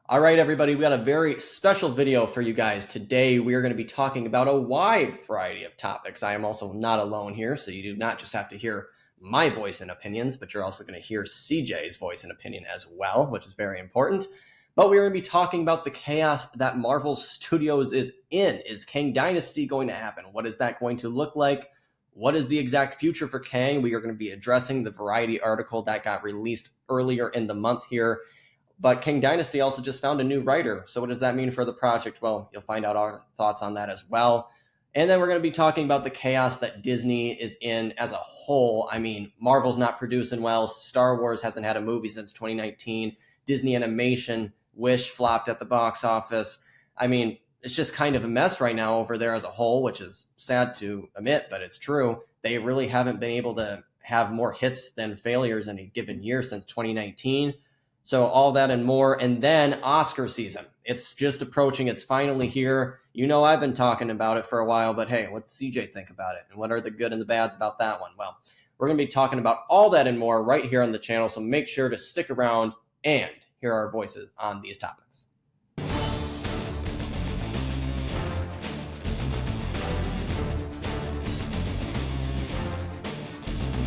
All right, everybody, we got a very special video for you guys. Today, we are going to be talking about a wide variety of topics. I am also not alone here, so you do not just have to hear my voice and opinions, but you're also going to hear CJ's voice and opinion as well, which is very important. But we're going to be talking about the chaos that Marvel Studios is in. Is Kang Dynasty going to happen? What is that going to look like? What is the exact future for Kang? We are going to be addressing the Variety article that got released earlier in the month here. But King Dynasty also just found a new writer. So what does that mean for the project? Well, you'll find out our thoughts on that as well. And then we're going to be talking about the chaos that Disney is in as a whole. I mean, Marvel's not producing well. Star Wars hasn't had a movie since 2019. Disney Animation, Wish flopped at the box office. I mean, it's just kind of a mess right now over there as a whole, which is sad to admit, but it's true. They really haven't been able to have more hits than failures in a given year since 2019. So all that and more. And then Oscar season. It's just approaching. It's finally here. You know, I've been talking about it for a while, but hey, what's CJ think about it? And what are the good and the bads about that one? Well, we're going to be talking about all that and more right here on the channel. So make sure to stick around and hear our voices on these topics.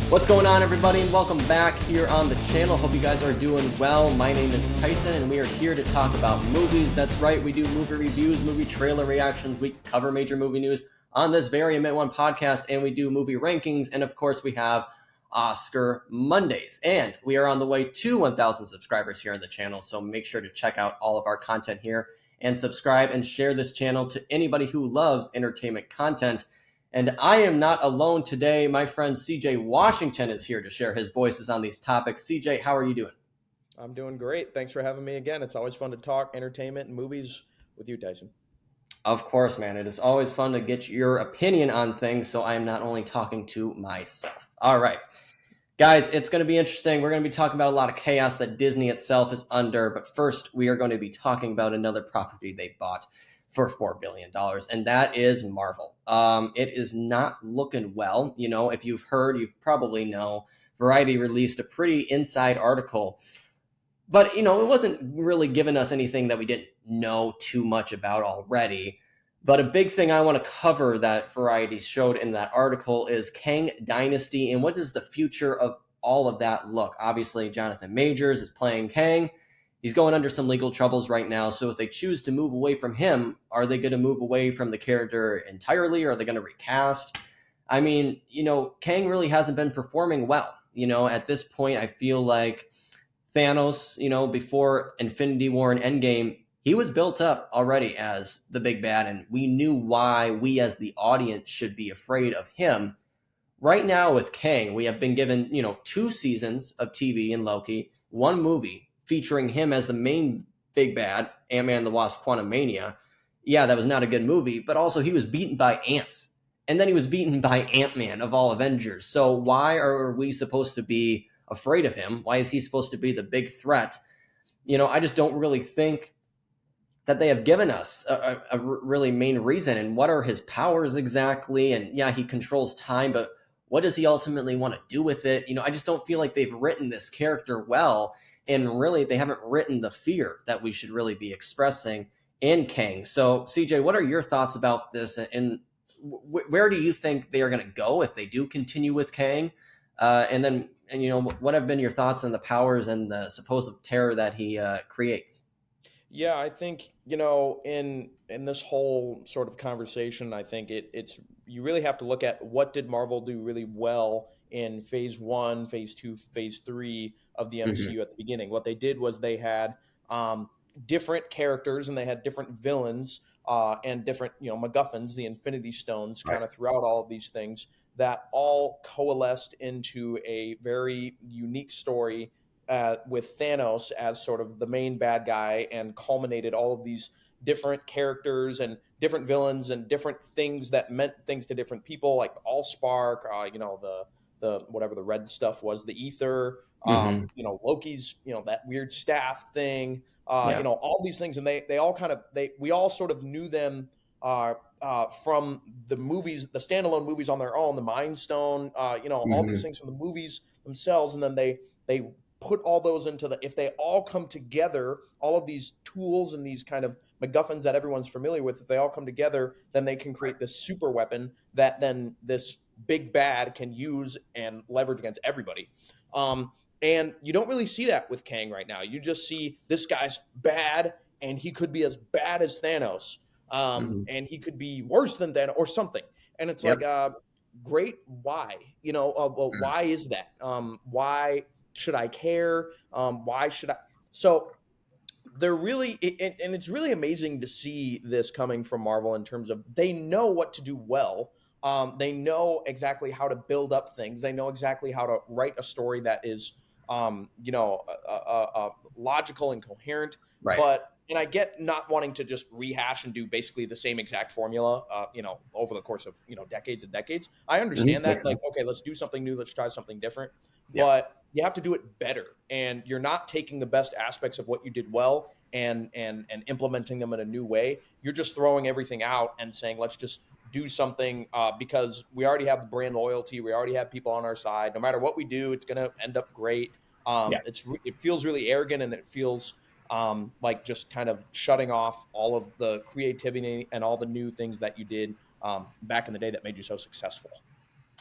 What's going on, everybody, and welcome back here on the channel. Hope you guys are doing well. My name is Tyson, and we are here to talk about movies. That's right, we do movie reviews, movie trailer reactions. We cover major movie news on this very Admit One podcast, and we do movie rankings. And of course, we have Oscar Mondays. And we are on the way to 1,000 subscribers here on the channel, so make sure to check out all of our content here and subscribe and share this channel to anybody who loves entertainment content. And I am not alone today. My friend CJ Washington is here to share his voices on these topics. CJ, how are you doing? I'm doing great. Thanks for having me again. It's always fun to talk entertainment and movies with you, Tyson. Of course, man. It is always fun to get your opinion on things, so I am not only talking to myself. All right. Guys, it's going to be interesting. We're going to be talking about a lot of chaos that Disney itself is under. But first, we are going to be talking about another property they bought for $4 billion, and that is Marvel. It is not looking well. You know, if you've heard, you probably know, Variety released a pretty inside article, but, you know, it wasn't really giving us anything that we didn't know too much about already. But a big thing I want to cover that Variety showed in that article is Kang Dynasty, and what does the future of all of that look? Obviously, Jonathan Majors is playing Kang. He's going under some legal troubles right now, so if they choose to move away from him, are they going to move away from the character entirely, or are they going to recast? I mean, you know, Kang really hasn't been performing well. You know, at this point, I feel like Thanos, you know, before Infinity War and Endgame, he was built up already as the big bad, and we knew why we as the audience should be afraid of him. Right now with Kang, we have been given, you know, 2 seasons of TV in Loki, 1 movie featuring him as the main big bad, Ant-Man and the Wasp: Quantumania. Yeah, that was not a good movie, but also he was beaten by ants. And then he was beaten by Ant-Man of all Avengers. So why are we supposed to be afraid of him? Why is he supposed to be the big threat? You know, I just don't really think that they have given us a really main reason. And what are his powers exactly? And yeah, he controls time, but what does he ultimately want to do with it? You know, I just don't feel like they've written this character well. And really, they haven't written the fear that we should really be expressing in Kang. So, CJ, what are your thoughts about this? And where do you think they are going to go if they do continue with Kang? And you know, what have been your thoughts on the powers and the supposed terror that he creates? Yeah, I think, you know, in this whole sort of conversation, I think it's you really have to look at what did Marvel do really well in phase 1, phase 2, phase 3 of the MCU at the beginning. What they did was they had different characters and they had different villains and different, you know, MacGuffins, the Infinity Stones, kind of throughout all of these things that all coalesced into a very unique story with Thanos as sort of the main bad guy, and culminated all of these different characters and different villains and different things that meant things to different people, like Allspark, you know, the whatever the red stuff was, the ether, you know, Loki's, you know, that weird staff thing, you know, all these things, and they all kind of we all sort of knew them from the movies, the standalone movies on their own, the Mind Stone, you know, all these things from the movies themselves, and then they put all those into if they all come together, all of these tools and these kind of MacGuffins that everyone's familiar with, if they all come together, then they can create this super weapon that then this big bad can use and leverage against everybody. And you don't really see that with Kang right now. You just see this guy's bad, and he could be as bad as Thanos, Mhm. and he could be worse than Thanos or something. And it's Yep. like, great, why? Well, Mm. why is that? Why should I care? Why should I? So they're really, and it's really amazing to see this coming from Marvel in terms of they know what to do well. They know exactly how to build up things. They know exactly how to write a story that is, logical and coherent. Right. And I get not wanting to just rehash and do basically the same exact formula, over the course of decades and decades. I Mhm. understand that. Makes It's like, sense. okay, let's do something new. Let's try something different. Yeah. But you have to do it better, and you're not taking the best aspects of what you did well and implementing them in a new way. You're just throwing everything out and saying, let's just do something, because we already have the brand loyalty, we already have people on our side. No matter what we do, it's going to end up great. Yeah. It feels really arrogant, and it feels like just kind of shutting off all of the creativity and all the new things that you did back in the day that made you so successful.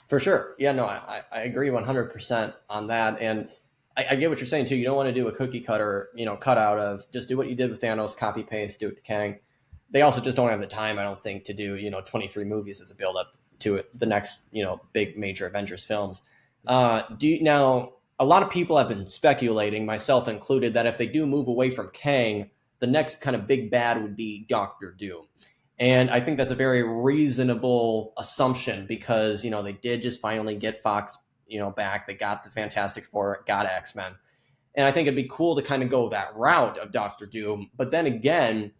For sure. Yeah, no, I agree 100% on that. And I get what you're saying too. You don't want to do a cookie cutter, cutout of just do what you did with Thanos, copy paste, do it to Kang. They also just don't have the time, I don't think, to do, 23 movies as a build up to it, the next, big major Avengers films. Now, a lot of people have been speculating, myself included, that if they do move away from Kang, the next kind of big bad would be Doctor Doom. And I think that's a very reasonable assumption because, they did just finally get Fox, back. They got the Fantastic Four, got X-Men. And I think it'd be cool to kind of go that route of Doctor Doom. But then again,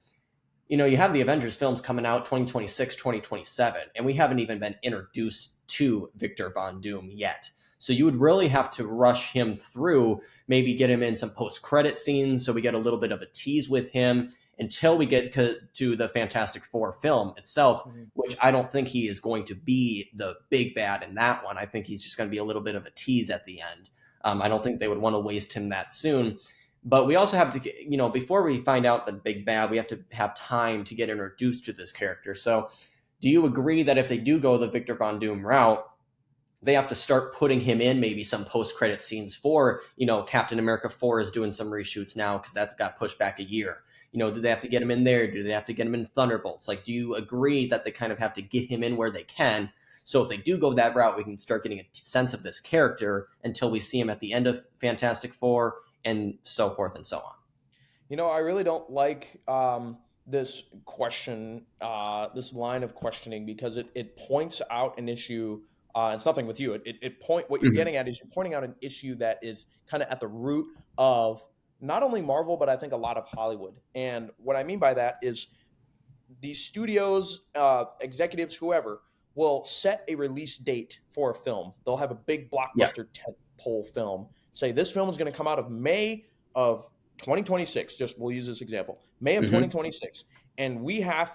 you have the Avengers films coming out 2026, 2027, and we haven't even been introduced to Victor Von Doom yet. So you would really have to rush him through, maybe get him in some post-credit scenes so we get a little bit of a tease with him until we get to the Fantastic Four film itself, Mm-hmm. which I don't think he is going to be the big bad in that one. I think he's just going to be a little bit of a tease at the end. I don't think they would want to waste him that soon. But we also have to, before we find out the big bad, we have to have time to get introduced to this character. So, do you agree that if they do go the Victor Von Doom route, they have to start putting him in maybe some post-credit scenes for, Captain America 4 is doing some reshoots now because that got pushed back a year. Do they have to get him in there? Do they have to get him in Thunderbolts? Like, do you agree that they kind of have to get him in where they can? So if they do go that route, we can start getting a sense of this character until we see him at the end of Fantastic Four and so forth and so on. I really don't like this question, this line of questioning, because it points out an issue. It's nothing with you. What you're Mhm. getting at is you're pointing out an issue that is kind of at the root of not only Marvel, but I think a lot of Hollywood. And what I mean by that is these studios, executives, whoever, will set a release date for a film. They'll have a big Yeah. blockbuster tentpole film. Say this film is going to come out of May of 2026. Just we'll use this example, May of Hmm. 2026, and we have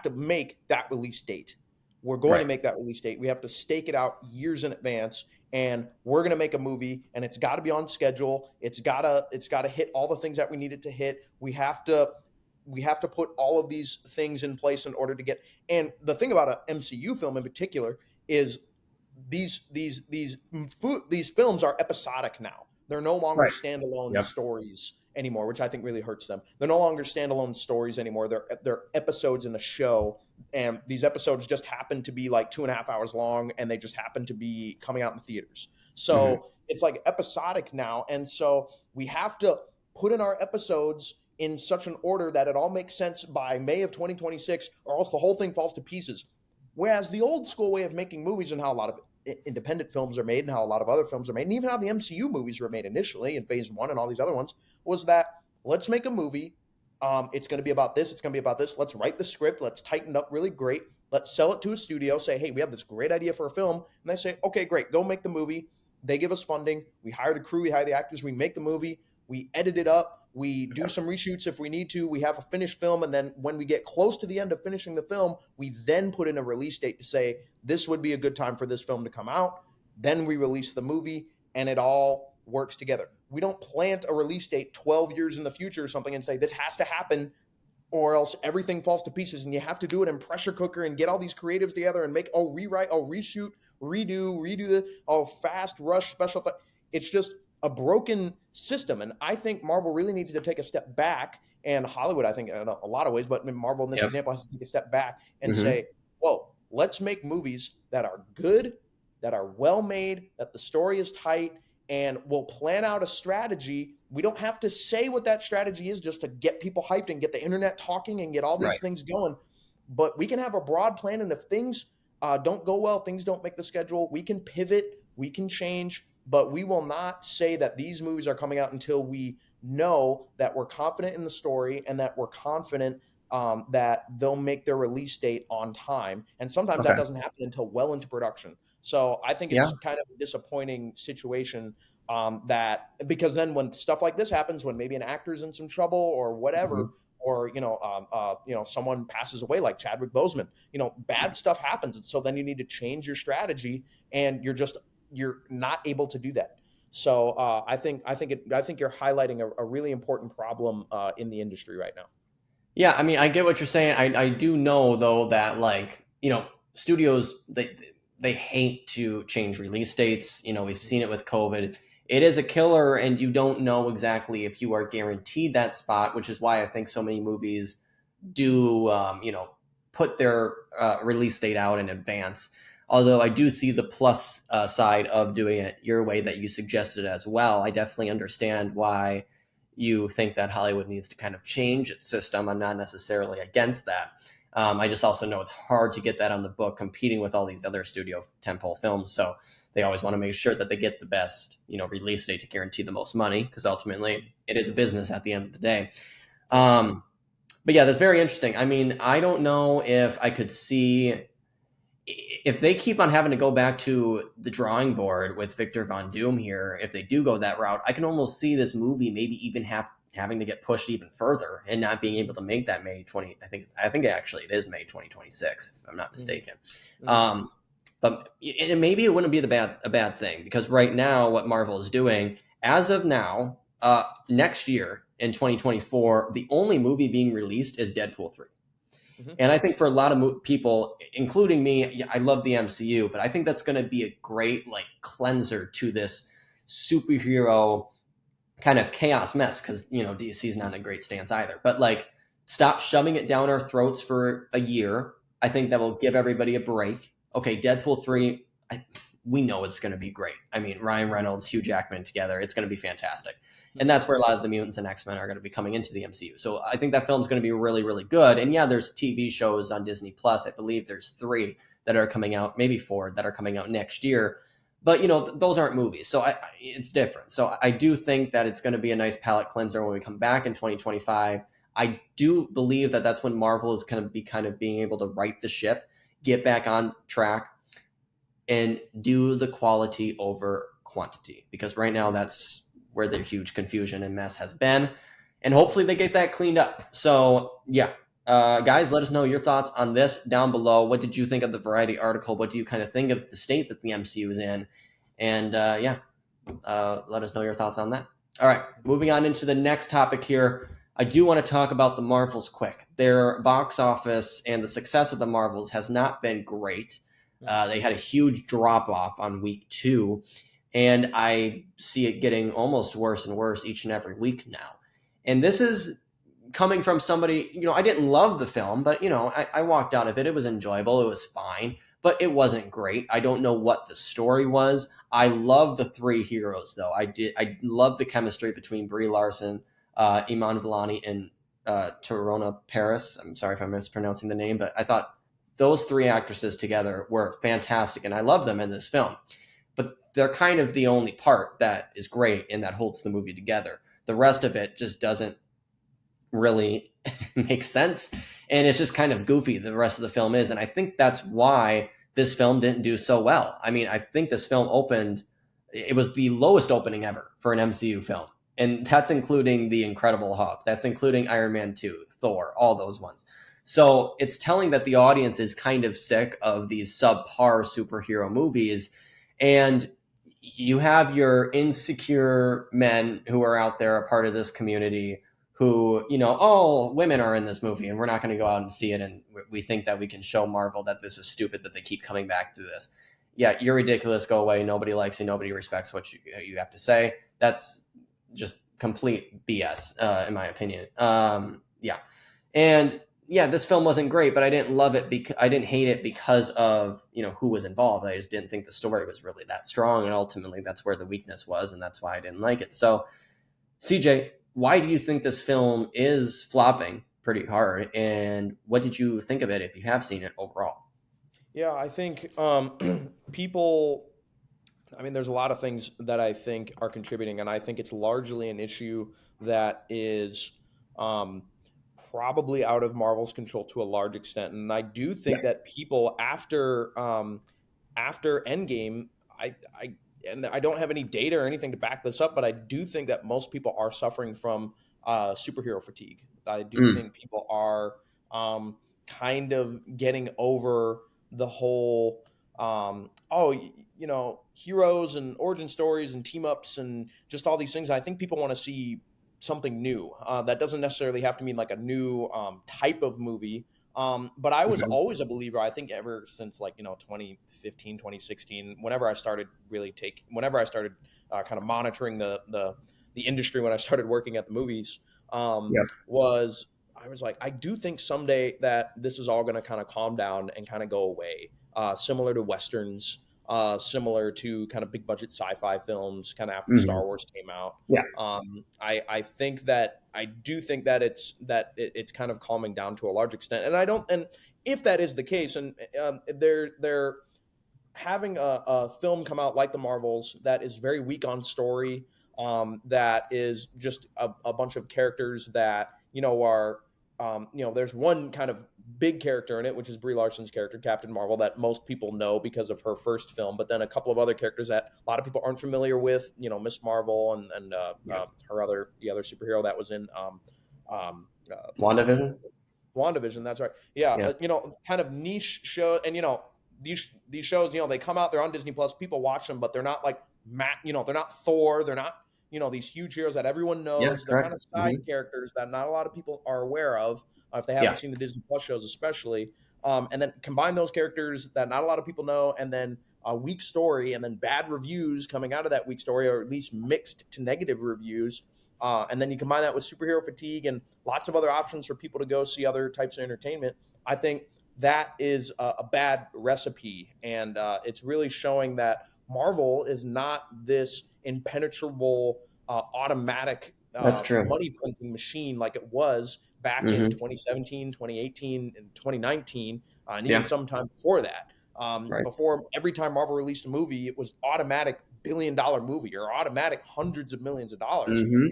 to make that release date. We're going to Right. make that release date. We have to stake it out years in advance, and we're going to make a movie, and it's got to be on schedule. It's got to hit all the things that we need it to hit. We have to put all of these things in place in order to get. And the thing about an MCU film in particular is these films are episodic now. They're no longer Right. standalone Yep. stories anymore, which I think really hurts them. They're no longer standalone stories anymore. They're episodes in a show, and these episodes just happen to be like 2.5 hours long, and they just happen to be coming out in theaters. Hmm. So it's like episodic now, and so we have to put in our episodes in such an order that it all makes sense by May of 2026, or else the whole thing falls to pieces. Whereas the old school way of making movies and how a lot of independent films are made and how a lot of other films are made, and even how the MCU movies were made initially in phase one and all these other ones, was that let's make a movie. It's going to be about this. It's going to be about this. Let's write the script. Let's tighten it up really great. Let's sell it to a studio. Say, hey, we have this great idea for a film. And they say, okay, great. Go make the movie. They give us funding. We hire the crew. We hire the actors. We make the movie. We edit it up. We do some reshoots if we need to. We have a finished film. And then when we get close to the end of finishing the film, we then put in a release date to say, this would be a good time for this film to come out. Then we release the movie, and it all works together. We don't plant a release date 12 years in the future or something and say this has to happen or else everything falls to pieces, and you have to do it in pressure cooker and get all these creatives together and make rewrite, reshoot, redo the fast rush special. It's just a broken system, and I think Marvel really needs to take a step back, and Hollywood, I think, in a lot of ways, but Marvel in this Yep. example has to take a step back and Hmm. say, "Whoa, let's make movies that are good, that are well made, that the story is tight, and we'll plan out a strategy. We don't have to say what that strategy is just to get people hyped and get the internet talking and get all these Right. things going. But we can have a broad plan, and if things don't go well, things don't make the schedule, we can pivot, we can change, but we will not say that these movies are coming out until we know that we're confident in the story and that we're confident that they'll make their release date on time. And sometimes that Okay. doesn't happen until well into production. So I think Yeah. it's kind of a disappointing situation that because then when stuff like this happens, when maybe an actor's in some trouble or whatever, Hmm. or someone passes away like Chadwick Boseman, bad stuff happens, and so then you need to change your strategy, and you're not able to do that. So I think you're highlighting a really important problem in the industry right now. Yeah, I mean, I get what you're saying. I do know though that, like, studios, they hate to change release dates. We've seen it with COVID. It is a killer, and you don't know exactly if you are guaranteed that spot, which is why I think so many movies do, put their release date out in advance. Although I do see the plus side of doing it your way that you suggested as well. I definitely understand why you think that Hollywood needs to kind of change its system. I'm not necessarily against that. I just also know it's hard to get that on the book, competing with all these other studio tentpole films. So they always want to make sure that they get the best, release date to guarantee the most money, because ultimately it is a business at the end of the day. Yep. But yeah, that's very interesting. I mean, I don't know if I could see if they keep on having to go back to the drawing board with Victor Von Doom here. If they do go that route, I can almost see this movie maybe even having to get pushed even further and not being able to make that May 20. I think actually it is May 2026, if I'm not Mm-hmm. mistaken. Mm-hmm. But and maybe it wouldn't be a bad thing, because right now what Marvel is doing as of now, next year in 2024, the only movie being released is Deadpool 3. Mm-hmm. And I think for a lot of people, including me, yeah, I love the MCU, but I think that's going to be a great, like, cleanser to this superhero kind of chaos mess, because DC's not in a great stance either. But, like, stop shoving it down our throats for a year. I think that will give everybody a break. Okay, Deadpool 3, we know it's going to be great. I mean, Ryan Reynolds, Hugh Jackman together, it's going to be fantastic. And Mm-hmm. that's where a lot of the mutants and X-Men are going to be coming into the MCU. So I think that film's going to be really, really good. And yeah, there's TV shows on Disney Plus. I believe there's 3 that are coming out, maybe 4 that are coming out next year. But those aren't movies, so it's different. So I do think that it's going to be a nice palate cleanser when we come back in 2025. I do believe that that's when Marvel is going to be kind of being able to right the ship, get back on track, and do the quality over quantity, because right now that's where the huge confusion and mess has been, and hopefully they get that cleaned up. So yeah, guys, let us know your thoughts on this down below. What did you think of the Variety article? What do you kind of think of the state that the MCU is in? And yeah, let us know your thoughts on that. All right, moving on into the next topic here. I do want to talk about the Marvels quick. Their box office and the success of the Marvels has not been great. They had a huge drop off on week 2, and I see it getting almost worse and worse each and every week now. And this is coming from somebody, I didn't love the film, but I walked out of it. It was enjoyable. It was fine, but it wasn't great. I don't know what the story was. I love the 3 heroes, though. I love the chemistry between Brie Larson, Iman Vellani, and Torona Paris. I'm sorry if I'm mispronouncing the name, but I thought those 3 actresses together were fantastic, and I love them in this film. But they're kind of the only part that is great and that holds the movie together. The rest of it just doesn't really make sense, and it's just kind of goofy, the rest of the film is. And I think that's why this film didn't do so well. I mean, I think this film it was the lowest opening ever for an MCU film, and that's including the Incredible Hulk, that's including Iron Man 2, Thor, all those ones. So it's telling that the audience is kind of sick of these subpar superhero movies. And you have your insecure men who are out there, a part of this community, who, oh, women are in this movie and we're not going to go out and see it. And we think that we can show Marvel that this is stupid, that they keep coming back to this. Yeah, you're ridiculous. Go away. Nobody likes you. Nobody respects what you have to say. That's just complete BS, in my opinion. Yeah. And yeah, this film wasn't great, but I didn't love it because I didn't hate it because of who was involved. I just didn't think the story was really that strong, and ultimately that's where the weakness was, and that's why I didn't like it. So, CJ, why do you think this film is flopping pretty hard, and what did you think of it if you have seen it overall? Yeah, I think people. I mean, there's a lot of things that I think are contributing, and I think it's largely an issue that is um, probably out of Marvel's control to a large extent. And I do Yeah. think that people after Endgame, I and I don't have any data or anything to back this up, but I do think that most people are suffering from superhero fatigue. I do Mm, think people are kind of getting over the whole heroes and origin stories and team ups and just all these things. I think people want to see something new. That doesn't necessarily have to mean like a new type of movie. But I was mhm. always a believer. I think ever since 2015, 2016, whenever I started kind of monitoring the industry, when I started working at the movies, Yeah. was I was like, I do think someday that this is all going to kind of calm down and kind of go away, similar to westerns, similar to kind of big budget sci-fi films, kind of after Mhm. Star Wars came out. Yeah. I think that I do think that it's kind of calming down to a large extent, and I don't. And if that is the case, and they're having a film come out like the Marvels that is very weak on story, that is just a bunch of characters that are there's one kind of big character in it, which is Brie Larson's character, Captain Marvel, that most people know because of her first film, but then a couple of other characters that a lot of people aren't familiar with, Miss Marvel and the other superhero that was in um, uh, WandaVision. WandaVision. That's right. Yeah, Yeah. kind of niche show, and these shows, they come out, they're on Disney Plus. People watch them, but they're not like they're not Thor, they're not these huge heroes that everyone Yeah. knows. They're kind Correct. of side Hmm. characters that not a lot of people are aware of if they haven't Yeah. seen the Disney Plus shows, especially. And then combine those characters that not a lot of people know, and then a weak story, and then bad reviews coming out of that weak story, or at least mixed to negative reviews, and then you combine that with superhero fatigue and lots of other options for people to go see other types of entertainment. I think that is a bad recipe, and it's really showing that Marvel is not this impenetrable, automatic That's true. money printing machine like it was back in Hmm. 2017, 2018, and 2019, and even Yeah. sometime before that. Right. Before, every time Marvel released a movie, it was automatic $1 billion movie or automatic hundreds of millions of dollars. Hmm.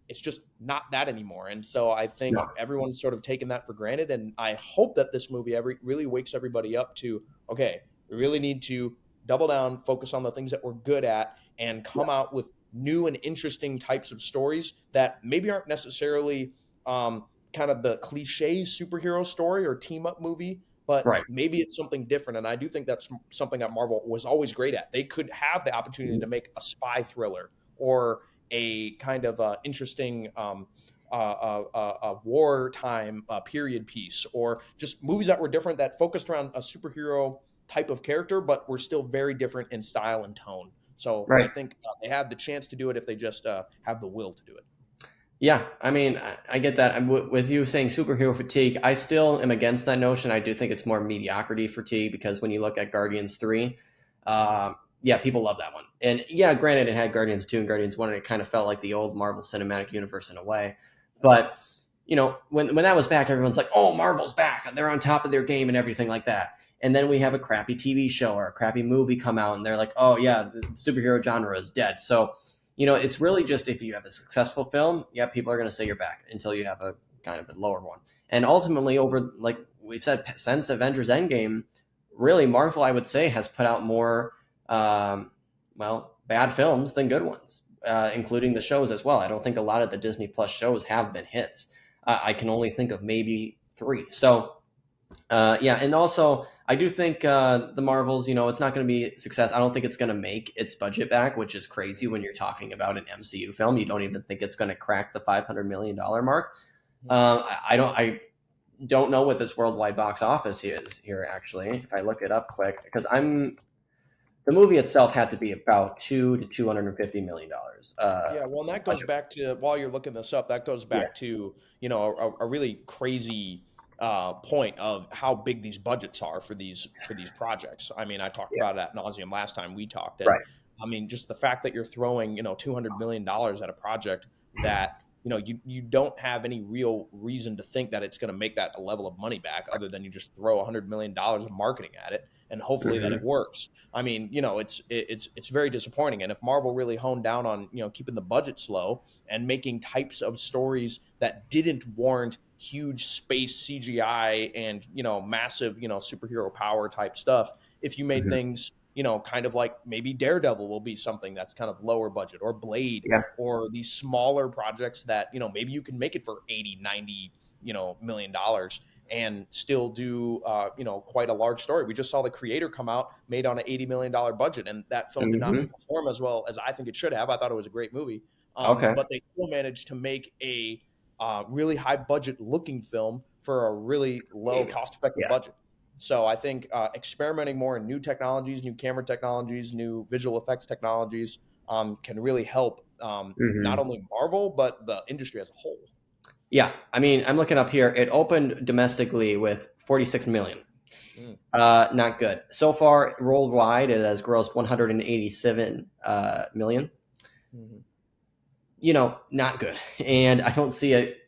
It's just not that anymore. And so I think No. everyone's sort of taken that for granted. And I hope that this movie really wakes everybody up to, okay, we really need to double down, focus on the things that we're good at, and come out with new and interesting types of stories that maybe aren't necessarily kind of the cliche superhero story or team up movie, but Right. maybe it's something different. And I do think that's something that Marvel was always great at. They could have the opportunity to Mhm. make a spy thriller or a kind of interesting wartime period piece, or just movies that were different, that focused around a superhero type of character, but were still very different in style and tone. So I Right. think they have the chance to do it if they just have the will to do it. Yeah, I mean, I get that. With you saying superhero fatigue, I still am against that notion. I do think it's more mediocrity fatigue because when you look at Guardians 3, yeah, people love that one. And yeah, granted, it had Guardians 2 and Guardians 1, and it kind of felt like the old Marvel Cinematic Universe in a way. But, when that was back, everyone's like, oh, Marvel's back. They're on top of their game and everything like that. And then we have a crappy TV show or a crappy movie come out, and they're like, oh, yeah, the superhero genre is dead. So, it's really just if you have a successful film, yeah, people are going to say you're back until you have a kind of a lower one. And ultimately, over like we've said since Avengers Endgame, really Marvel, I would say, has put out more, bad films than good ones, including the shows as well. I don't think a lot of the Disney Plus shows have been hits. I can only think of maybe three. So yeah, and also I do think the Marvels, it's not going to be a success. I don't think it's going to make its budget back, which is crazy when you're talking about an MCU film. You don't even think it's going to crack the $500 million mark. I don't know what this worldwide box office is here. Actually, if I look it up quick, because the movie itself had to be about $200 to $250 million. Yeah, well, and that goes Budget. back to while you're looking this up, that goes Yeah, back to a really crazy point of how big these budgets are for these projects. I mean, I talked yeah, about it ad nauseum last time we talked, and right. I mean, just the fact that you're throwing $200 million at a project that you don't have any real reason to think that it's going to make that a level of money back, other than you just throw $100 million of marketing at it and hopefully that it Hmm. works. I mean, it's very disappointing. And if Marvel really honed down on keeping the budget slow and making types of stories that didn't warrant huge space CGI and massive superhero power type stuff, if you made Hmm. things kind of like maybe Daredevil will be something that's kind of lower budget, or Blade, Yeah. or these smaller projects that maybe you can make it for 80, 90 million dollars and still do quite a large story. We just saw The Creator come out, made on an $80 million budget, and that film did not Hmm. perform as well as I think it should have. I thought it was a great movie, Okay. but they still managed to make a really high budget looking film for a really low cost effective Yeah. budget. So I think experimenting more in new technologies, new camera technologies, new visual effects technologies can really help not Hmm. only Marvel but the industry as a whole. Yeah. I mean, I'm looking up here. It opened domestically with 46 million. Mm, Not good. So far, worldwide, it has grossed 187 million. mhm. Not good. And I don't see it.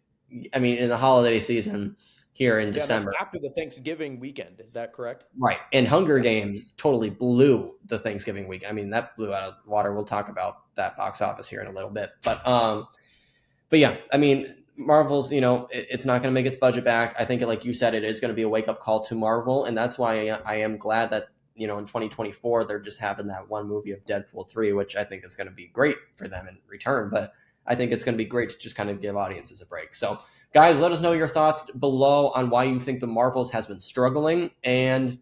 I mean, in the holiday season here in Yeah, and that's December, after the Thanksgiving weekend. Is that correct? right? And Hunger Yeah. Games totally blew the Thanksgiving week. I mean, that blew out of the water. We'll talk about that box office here in a little bit, but yeah, I mean, Marvel's, it's not going to make its budget back. I think, like you said, it is going to be a wake up call to Marvel, and that's why I am glad that in 2024 they're just having that one movie of Deadpool 3, which I think is going to be great for them in return. But I think it's going to be great to just kind of give audiences a break. So, guys, let us know your thoughts below on why you think the Marvels has been struggling, and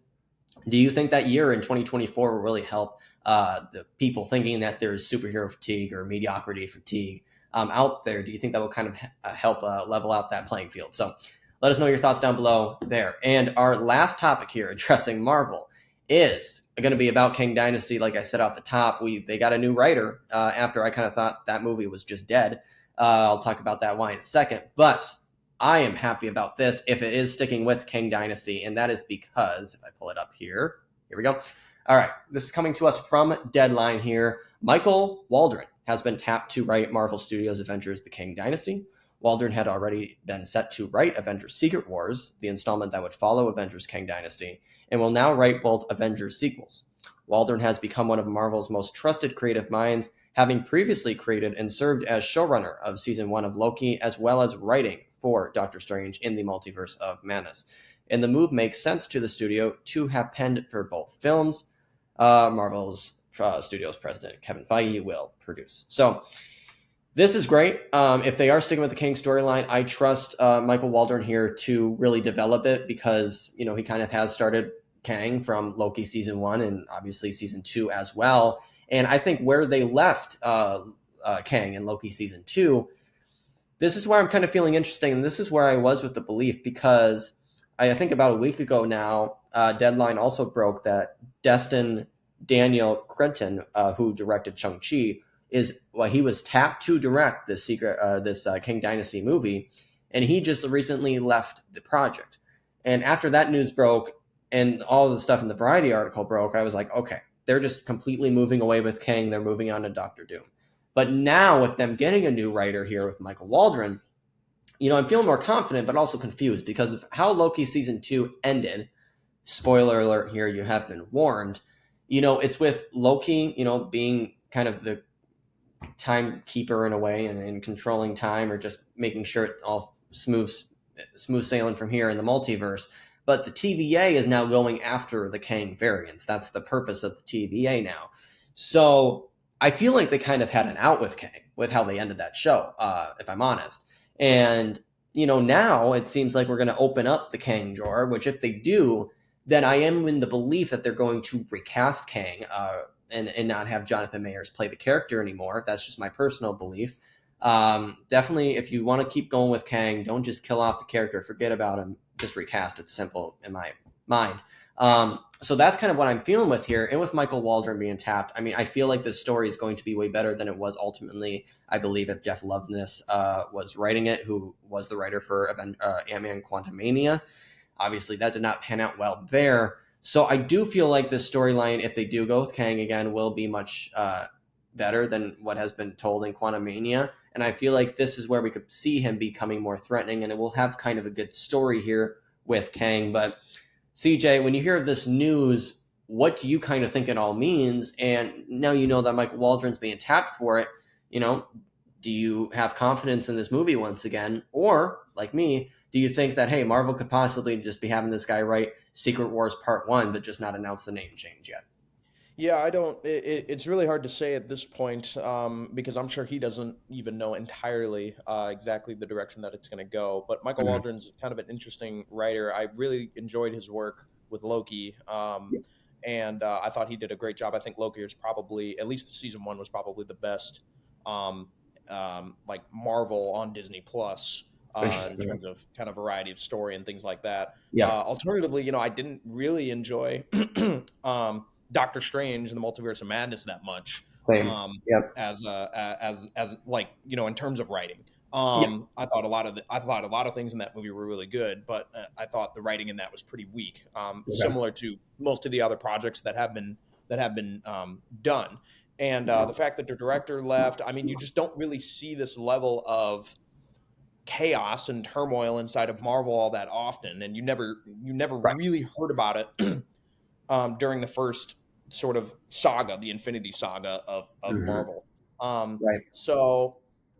do you think that year in 2024 will really help the people thinking that there's superhero fatigue or mediocrity fatigue out there? Do you think that will kind of help level out that playing field? So let us know your thoughts down below there. And our last topic here, addressing Marvel, is going to be about King Dynasty. Like I said off the top, they got a new writer after I kind of thought that movie was just dead. I'll talk about that why in a second. But I am happy about this if it is sticking with Kang Dynasty, and that is because, if I pull it up here we go. All right, this is coming to us from Deadline here. Michael Waldron has been tapped to write Marvel Studios' Avengers: The Kang Dynasty. Waldron had already been set to write Avengers: Secret Wars, the installment that would follow Avengers: Kang Dynasty, and will now write both Avengers sequels. Waldron has become one of Marvel's most trusted creative minds, having previously created and served as showrunner of season 1 of Loki, as well as writing for Doctor Strange in the Multiverse of Madness. And the move makes sense to the studio to have penned for both films. Marvel's Studios president Kevin Feige will produce. So this is great. If they are sticking with the King storyline, I trust Michael Waldron here to really develop it because he kind of has started Kang from Loki season 1 and obviously season 2 as well. And I think where they left Kang in Loki season 2, this is where I'm kind of feeling interesting, and this is where I was with the belief because I think about a week ago now, Deadline also broke that Destin Daniel Cretton, who directed Shang-Chi, he was tapped to direct this King Dynasty movie, and he just recently left the project. And after that news broke and all the stuff in the Variety article broke, I was like, okay, they're just completely moving away with Kang. They're moving on to Doctor Doom. But now with them getting a new writer here with Michael Waldron, I'm feeling more confident, but also confused because of how Loki season 2 ended. Spoiler alert here, you have been warned. It's with Loki, being kind of the timekeeper in a way and controlling time or just making sure it all smooth sailing from here in the multiverse. But the TVA is now going after the Kang variants. That's the purpose of the TVA now. So I feel like they kind of had an out with Kang with how they ended that show, if I'm honest. And now it seems like we're going to open up the Kang drawer, which if they do, then I am in the belief that they're going to recast Kang, and not have Jonathan Mayers play the character anymore. That's just my personal belief. Definitely, if you want to keep going with Kang, don't just kill off the character, forget about him, just recast. It's simple in my mind. So that's kind of what I'm feeling with here. And with Michael Waldron being tapped, I mean, I feel like this story is going to be way better than it was ultimately. I believe if Jeff Loveness was writing it, who was the writer for Ant-Man Quantumania. Obviously, that did not pan out well there. So I do feel like this storyline, if they do go with Kang again, will be much better than what has been told in Quantumania. And I feel like this is where we could see him becoming more threatening, and it will have kind of a good story here with Kang. But CJ, when you hear of this news, what do you kind of think it all means? And now you know that Michael Waldron's being tapped for it. You know, do you have confidence in this movie once again? Or, like me, do you think that, hey, Marvel could possibly just be having this guy write Secret Wars Part 1, but just not announce the name change yet? Yeah, I don't. It's really hard to say at this point because I'm sure he doesn't even know entirely exactly the direction that it's going to go. But Michael Mm-hmm. Waldron's kind of an interesting writer. I really enjoyed his work with Loki, Yeah. and I thought he did a great job. I think Loki is probably, at least the season one was probably the best, um, like Marvel on Disney Plus. In Interesting. terms of kind of variety of story and things like that. Yeah. Alternatively, I didn't really enjoy Doctor Strange and the Multiverse of Madness that much Same. um, Yep. as like in terms of writing. Yeah. I thought a lot of things in that movie were really good, but I thought the writing in that was pretty weak, Okay. similar to most of the other projects that have been done. And the fact that the director left, I mean, you just don't really see this level of chaos and turmoil inside of Marvel all that often, and you never Right. really heard about it during the first sort of saga, the Infinity Saga of Mm-hmm. Marvel. Right. So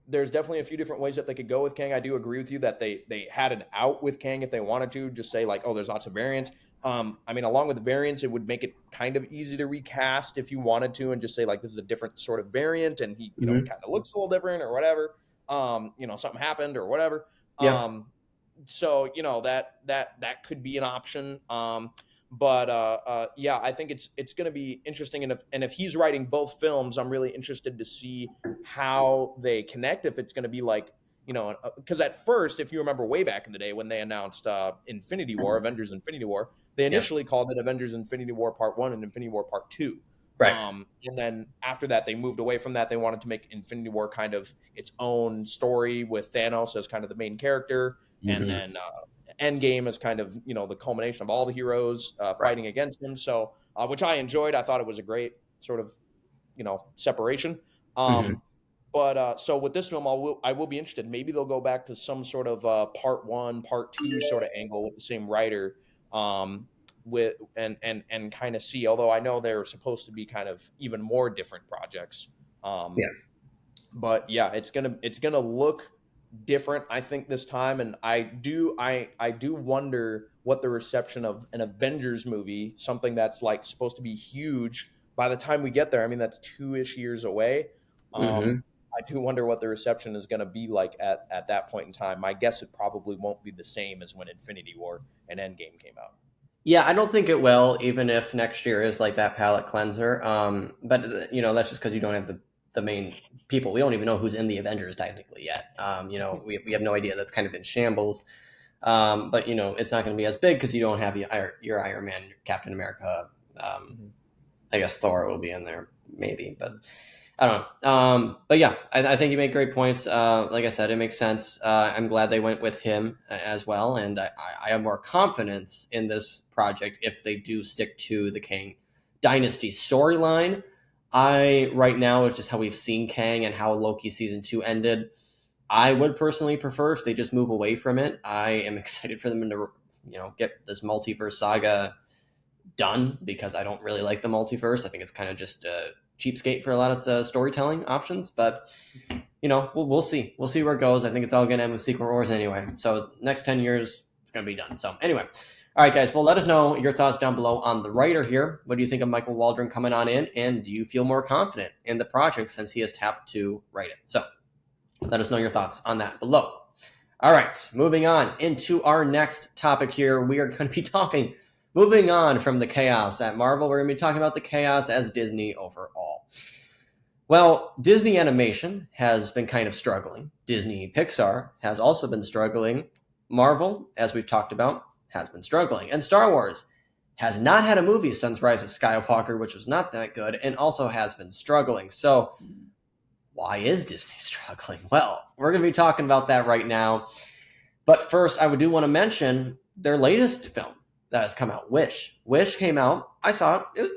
there's definitely a few different ways that they could go with Kang. I do agree with you that they had an out with Kang if they wanted to, just say like, oh, there's lots of variants. I mean, along with the variants, it would make it kind of easy to recast if you wanted to, and just say like this is a different sort of variant, and he Mm-hmm. kind of looks a little different or whatever. Something happened or whatever. Yep. So that could be an option. But yeah, I think it's going to be interesting, and if he's writing both films, I'm really interested to see how they connect. If it's going to be like because at first, if you remember way back in the day when they announced Infinity War, Avengers Infinity War, they Yep. initially called it Avengers Infinity War Part One and Infinity War Part Two. Right. And then after that, they moved away from that. They wanted to make Infinity War kind of its own story with Thanos as kind of the main character, and Mm-hmm. then Endgame as kind of the culmination of all the heroes Right. fighting against him. So, which I enjoyed. I thought it was a great sort of separation. Mm-hmm. But so with this film, I will be interested. Maybe they'll go back to some sort of part one, part two sort of angle with the same writer, with and kind of see. Although I know they're supposed to be kind of even more different projects. Um, Yeah. but yeah, it's gonna look different, I think, this time, and I do wonder what the reception of an Avengers movie, something that's like supposed to be huge, by the time we get there. I mean, that's 2-ish years away. Mm-hmm. I do wonder what the reception is going to be like at that point in time. My guess it probably won't be the same as when Infinity War and Endgame came out. Yeah, I don't think it will, even if next year is like that palate cleanser. But that's just because you don't have the main people. We don't even know who's in the Avengers technically yet. We have no idea. That's kind of in shambles. But it's not going to be as big because you don't have your Iron Man, your Captain America. Mhm. I guess Thor will be in there maybe, but I don't know. But yeah, I think you make great points. Like I said, it makes sense. I'm glad they went with him as well, and I have more confidence in this project if they do stick to the Kang Dynasty storyline. Right now, it's just how we've seen Kang and how Loki season 2 ended. I would personally prefer if they just move away from it. I am excited for them to get this multiverse saga done because I don't really like the multiverse. I think it's kind of just a cheapskate for a lot of the storytelling options. But we'll see. We'll see where it goes. I think it's all going to end with Secret Wars anyway. So next 10 years, it's going to be done. So anyway, all right, guys. Well, let us know your thoughts down below on the writer here. What do you think of Michael Waldron coming on in, and do you feel more confident in the project since he is tapped to write it? So let us know your thoughts on that below. All right, moving on into our next topic here. We are going to be talking moving on from the chaos at Marvel, we're going to be talking about the chaos as Disney overall. Well, Disney Animation has been kind of struggling. Disney Pixar has also been struggling. Marvel, as we've talked about, has been struggling. And Star Wars has not had a movie since Rise of Skywalker, which was not that good, and also has been struggling. So, why is Disney struggling? Well, we're going to be talking about that right now. But first, I do want to mention their latest film that has come out, Wish. Wish came out. I saw it. It was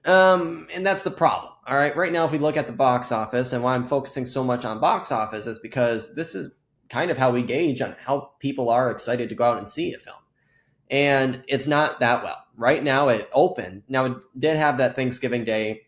and that's the problem. All right. Right now, if we look at the box office, and why I'm focusing so much on box office is because this is kind of how we gauge on how people are excited to go out and see a film. And it's not that well. Right now, it opened. Now, it did have that Thanksgiving Day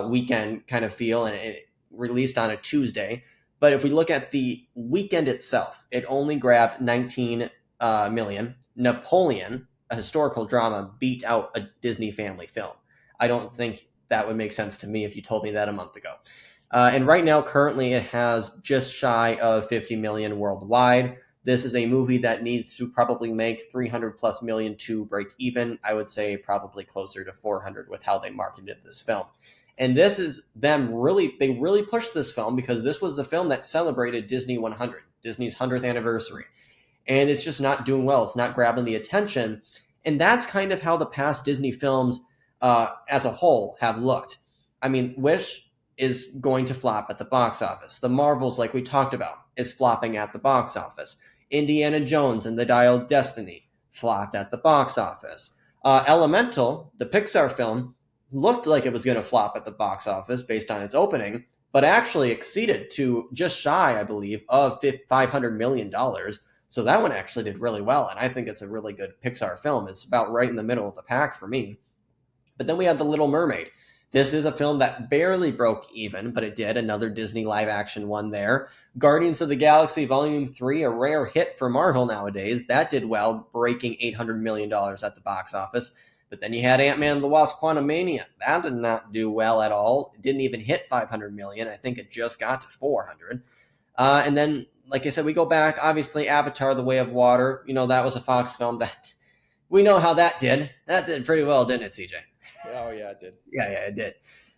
weekend kind of feel, and it released on a Tuesday. But if we look at the weekend itself, it only grabbed 19 million. Napoleon, a historical drama, beat out a Disney family film. I don't think that would make sense to me if you told me that a month ago. And right now, currently, it has just shy of 50 million worldwide. This is a movie that needs to probably make 300 plus million to break even. I would say probably closer to 400 with how they marketed this film. And this is them they really pushed this film because this was the film that celebrated Disney 100, Disney's 100th anniversary. And it's just not doing well. It's not grabbing the attention. And that's kind of how the past Disney films as a whole have looked. I mean, Wish is going to flop at the box office. The Marvels, like we talked about, is flopping at the box office. Indiana Jones and the Dial of Destiny flopped at the box office. Elemental, the Pixar film, looked like it was going to flop at the box office based on its opening, but actually exceeded to just shy, I believe, of $500 million. So that one actually did really well, and I think it's a really good Pixar film. It's about right in the middle of the pack for me. But then we had The Little Mermaid. This is a film that barely broke even, but it did. Another Disney live-action one there. Guardians of the Galaxy Volume 3, a rare hit for Marvel nowadays. That did well, breaking $800 million at the box office. But then you had Ant-Man and the Wasp: Quantumania. That did not do well at all. It didn't even hit 500 million. I think it just got to 400. And then, like I said, we go back. Obviously, Avatar: The Way of Water. You know, that was a Fox film that we know how that did. That did pretty well, didn't it, CJ? Oh, yeah, it did. Yeah, it did.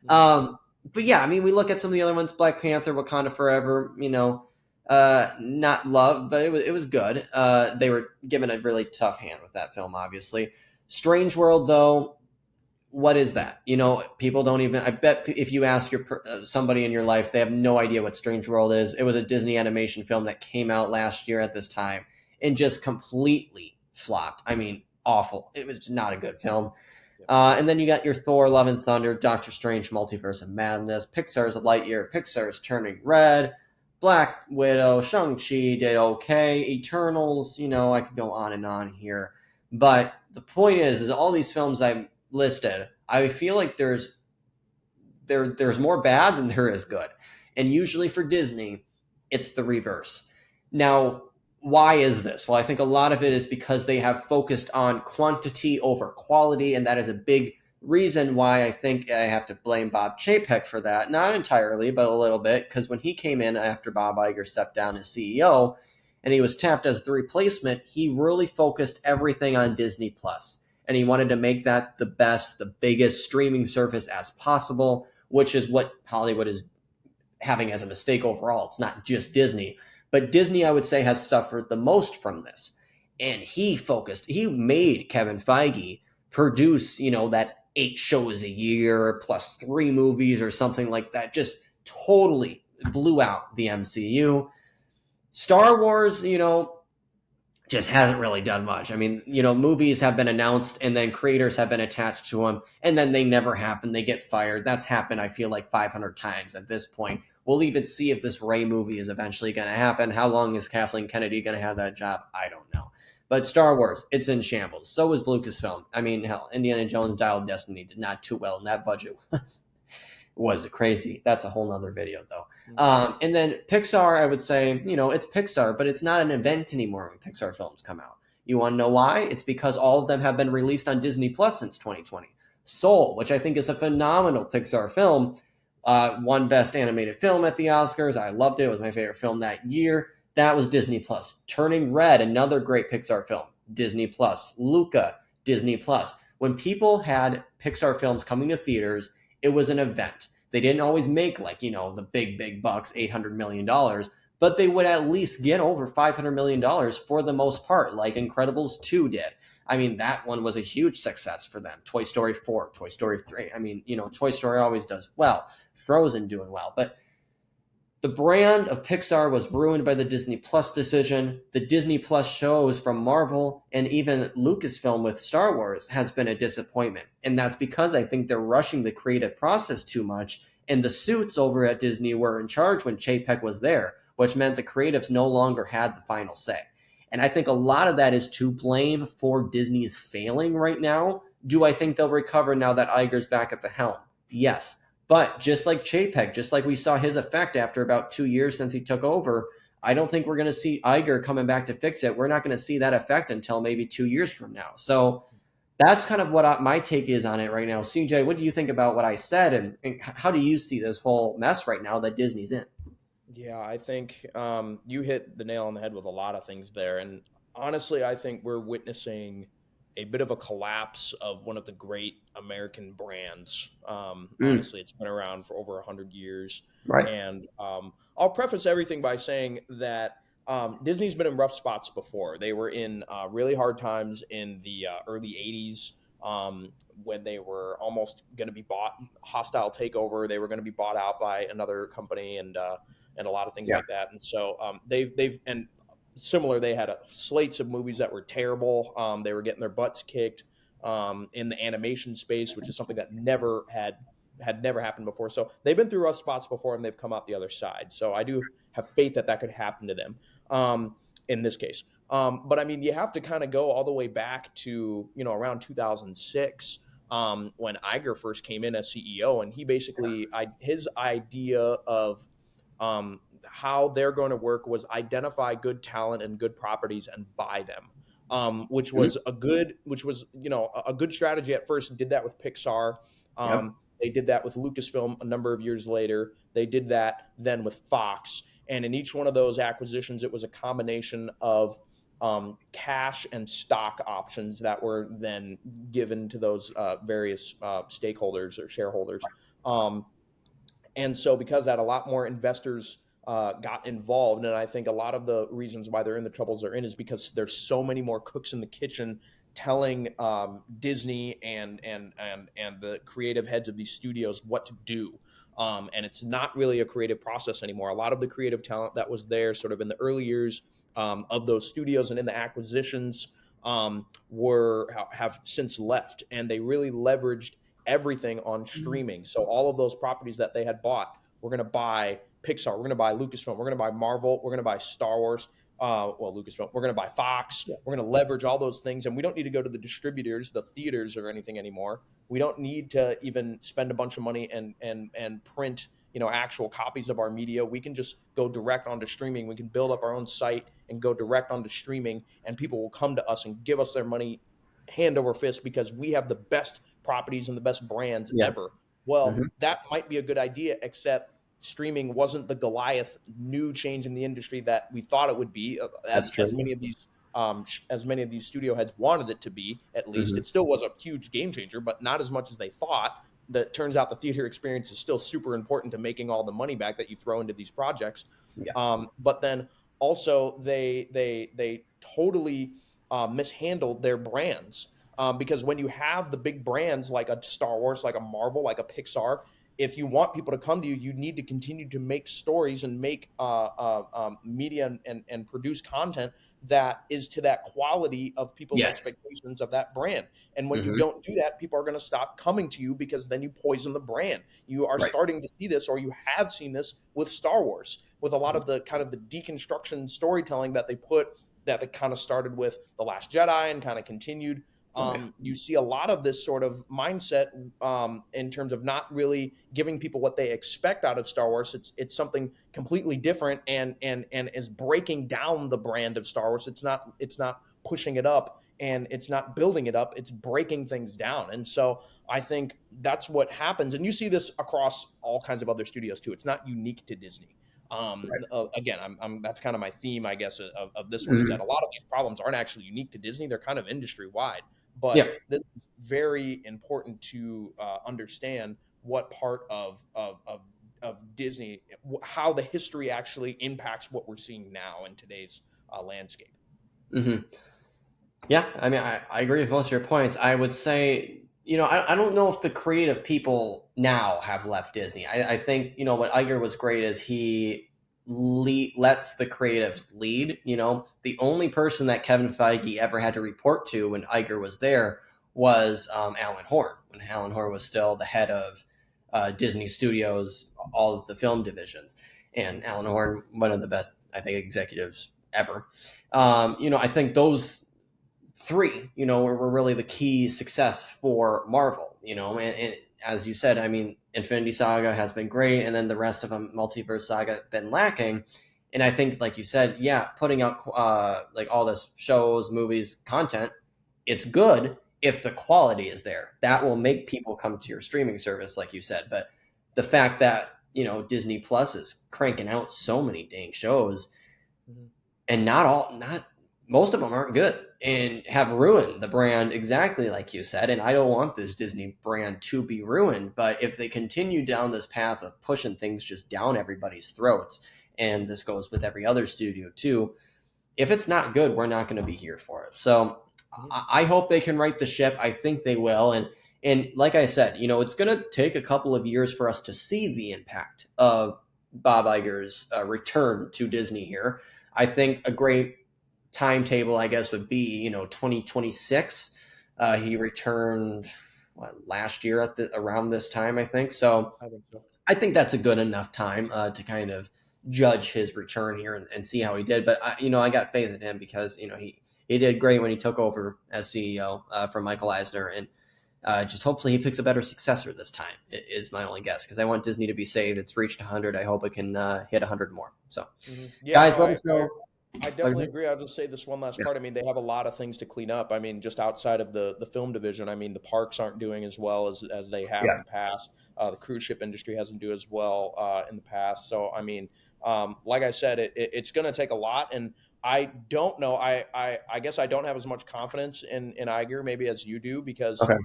But yeah, I mean, we look at some of the other ones, Black Panther, Wakanda Forever, not loved, but it was good. They were given a really tough hand with that film, obviously. Strange World, though, what is that? You know, people don't even, I bet if you ask somebody in your life, they have no idea what Strange World is. It was a Disney animation film that came out last year at this time and just completely flopped. I mean, awful. It was not a good film. And then you got your Thor, Love and Thunder, Doctor Strange, Multiverse of Madness, Pixar's Lightyear, Pixar's Turning Red, Black Widow, Shang-Chi did okay, Eternals, I could go on and on here. But the point is all these films I've listed, I feel like there's more bad than there is good. And usually for Disney, it's the reverse. Now, why is this? Well, I think a lot of it is because they have focused on quantity over quality, and that is a big reason why I think I have to blame Bob Chapek for that. Not entirely, but a little bit, because when he came in after Bob Iger stepped down as CEO and he was tapped as the replacement, he really focused everything on Disney Plus, and he wanted to make that the best, the biggest streaming service as possible, which is what Hollywood is having as a mistake overall. It's not just Disney. But Disney, I would say, has suffered the most from this. And he made Kevin Feige produce, that 8 shows a year plus 3 movies or something like that. Just totally blew out the MCU. Star Wars, just hasn't really done much. I mean, movies have been announced and then creators have been attached to them and then they never happen. They get fired. That's happened, I feel like 500 times at this point. We'll even see if this Rey movie is eventually going to happen. How long is Kathleen Kennedy going to have that job? I don't know. But Star Wars, it's in shambles. So is Lucasfilm. I mean, hell, Indiana Jones Dial of Destiny did not too well, and that budget was crazy. That's a whole nother video, though. And then Pixar, I would say, it's Pixar, but it's not an event anymore when Pixar films come out. You want to know why? It's because all of them have been released on Disney Plus since 2020. Soul, which I think is a phenomenal Pixar film, won Best Animated Film at the Oscars. I loved it. It was my favorite film that year. That was Disney Plus. Turning Red, another great Pixar film, Disney Plus. Luca, Disney Plus. When people had Pixar films coming to theaters, it was an event. They didn't always make like, the big bucks, $800 million, but they would at least get over $500 million for the most part, like Incredibles 2 did. I mean, that one was a huge success for them. Toy Story 4, Toy Story 3. I mean, Toy Story always does well. Frozen doing well. But the brand of Pixar was ruined by the Disney Plus decision. The Disney Plus shows from Marvel and even Lucasfilm with Star Wars has been a disappointment. And that's because I think they're rushing the creative process too much. And the suits over at Disney were in charge when Chapek was there, which meant the creatives no longer had the final say. And I think a lot of that is to blame for Disney's failing right now. Do I think they'll recover now that Iger's back at the helm? Yes. But just like Chapek, just like we saw his effect after about 2 years since he took over, I don't think we're going to see Iger coming back to fix it. We're not going to see that effect until maybe 2 years from now. So that's kind of what my take is on it right now. CJ, what do you think about what I said, and how do you see this whole mess right now that Disney's in? Yeah, I think you hit the nail on the head with a lot of things there. And honestly, I think we're witnessing a bit of a collapse of one of the great American brands. Mm, Honestly, it's been around for over 100 years. right. And I'll preface everything by saying that Disney's been in rough spots before. They were in really hard times in the early 80s. When they were almost going to be bought, hostile takeover, they were going to be bought out by another company, and a lot of things Yeah. like that. And so they've and similar, they had slates of movies that were terrible. They were getting their butts kicked in the animation space, which is something that never happened before. So they've been through rough spots before, and they've come out the other side. So I do have faith that that could happen to them in this case. But I mean, you have to kind of go all the way back to around 2006 when Iger first came in as CEO, and he basically his idea of how they're going to work was identify good talent and good properties and buy them, which Mhm. was a good strategy at first. Did that with Pixar. Yep. They did that with Lucasfilm a number of years later. They did that then with Fox, and in each one of those acquisitions, it was a combination of cash and stock options that were then given to those various stakeholders or shareholders. Um, and so, because of that, a lot more investors got involved. And I think a lot of the reasons why they're in the troubles they're in is because there's so many more cooks in the kitchen telling Disney and the creative heads of these studios what to do. And it's not really a creative process anymore. A lot of the creative talent that was there, sort of in the early years of those studios and in the acquisitions, have since left, and they really leveraged everything on streaming. So all of those properties that they had bought, we're going to buy Pixar, we're going to buy Lucasfilm, we're going to buy Marvel, we're going to buy Star Wars. Lucasfilm, we're going to buy Fox. Yeah. We're going to leverage all those things, and we don't need to go to the distributors, the theaters, or anything anymore. We don't need to even spend a bunch of money and print actual copies of our media. We can just go direct onto streaming. We can build up our own site and go direct onto streaming, and people will come to us and give us their money hand over fist because we have the best properties and the best brands Yeah. ever. Well, Hmm. that might be a good idea, except streaming wasn't the Goliath new change in the industry that we thought it would be, That's as true. many of these studio heads wanted it to be. At least Hmm. it still was a huge game changer, but not as much as they thought. That turns out the theater experience is still super important to making all the money back that you throw into these projects. Yeah. But then also they totally mishandled their brands, because when you have the big brands like a Star Wars, like a Marvel, like a Pixar, if you want people to come to you, you need to continue to make stories and make media and produce content that is to that quality of people's Yes. expectations of that brand. And when you Hmm. don't do that, people are going to stop coming to you because then you poison the brand. You are Right. starting to see this, or you have seen this with Star Wars, with a lot of the kind of the deconstruction storytelling that they put, that they kind of started with The Last Jedi and kind of continued. Right. You see a lot of this sort of mindset in terms of not really giving people what they expect out of Star Wars. It's something completely different, and is breaking down the brand of Star Wars. It's not pushing it up, and it's not building it up. It's breaking things down. And so I think that's what happens, and you see this across all kinds of other studios too. It's not unique to Disney. Again, that's kind of my theme, I guess, of this one, is that Mhm. a lot of these problems aren't actually unique to Disney. They're kind of industry wide. But Yeah. this is very important to understand what part of Disney, how the history actually impacts what we're seeing now in today's landscape. Hmm. Yeah, I mean, I agree with most of your points. I would say, I don't know if the creative people now have left Disney. I think, what Iger was great is he lets the creatives lead. The only person that Kevin Feige ever had to report to when Iger was there was Alan Horn, when Alan Horn was still the head of Disney Studios, all of the film divisions. And Alan Horn, one of the best, I think, executives ever. I think those three, were really the key success for Marvel, and as you said, I mean, Infinity Saga has been great, and then the rest of them, Multiverse Saga, been lacking. And I think, like you said, yeah, putting out like all this shows, movies, content, it's good if the quality is there. That will make people come to your streaming service, like you said. But the fact that Disney Plus is cranking out so many dang shows, Mhm. and not most of them aren't good and have ruined the brand, exactly like you said. And I don't want this Disney brand to be ruined, but if they continue down this path of pushing things just down everybody's throats, and this goes with every other studio too, if it's not good, we're not going to be here for it. So Mhm. I hope they can right the ship. I think they will. And like I said, it's going to take a couple of years for us to see the impact of Bob Iger's return to Disney here. I think a great timetable, I guess, would be 2026. He returned last year at around this time, I think. So I think so. I think that's a good enough time to kind of judge his return here and see how he did. But I got faith in him because he did great when he took over as CEO from Michael Eisner, and just hopefully he picks a better successor this time. Is my only guess, because I want Disney to be saved. It's reached 100. I hope it can hit 100 more. So, Yeah, guys, no, let us know. I Like I definitely said, agree. I'll just say this one last yeah, part. I mean, they have a lot of things to clean up. I mean, just outside of the film division, I mean, the parks aren't doing as well as they have in yeah, the past. The cruise ship industry hasn't do as well in the past. So, I mean, like I said, it's going to take a lot, and I don't know. I guess I don't have as much confidence in Iger maybe as you do, because okay,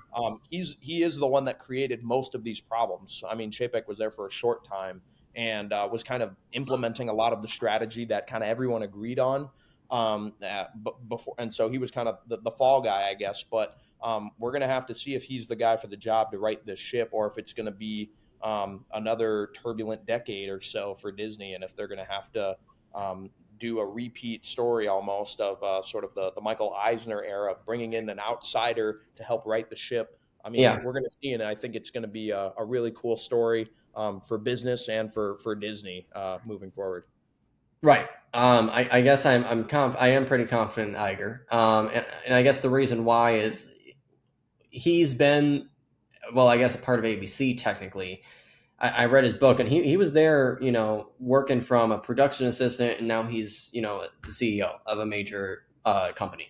he is the one that created most of these problems. I mean, Chapek was there for a short time and was kind of implementing a lot of the strategy that kind of everyone agreed on before, and so he was kind of the fall guy, I guess. But we're going to have to see if he's the guy for the job to right this ship, or if it's going to be another turbulent decade or so for Disney, and if they're going to have to do a repeat story almost of sort of the Michael Eisner era of bringing in an outsider to help right the ship. I mean, yeah. we're going to see, and I think it's going to be a really cool story for business and for Disney moving forward. Right. I guess I am pretty confident in Iger. And I guess the reason why is he's been, well, I guess a part of ABC technically. I read his book, and he was there, working from a production assistant, and now he's, the CEO of a major company.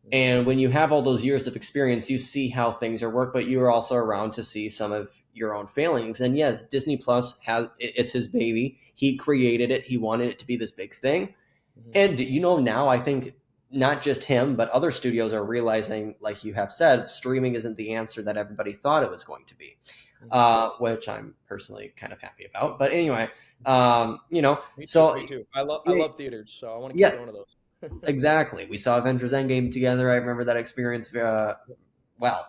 Mhm. And when you have all those years of experience, you see how things are worked, but you are also around to see some of your own failings. And yes, Disney Plus it's his baby. He created it. He wanted it to be this big thing. Mhm. And now I think not just him, but other studios are realizing, like you have said, streaming isn't the answer that everybody thought it was going to be, Mhm. which I'm personally kind of happy about. But anyway, Me too. so Me too. I yeah, love theaters, so I want to keep going yes, to those. exactly. We saw Avengers Endgame together. I remember that experience very well.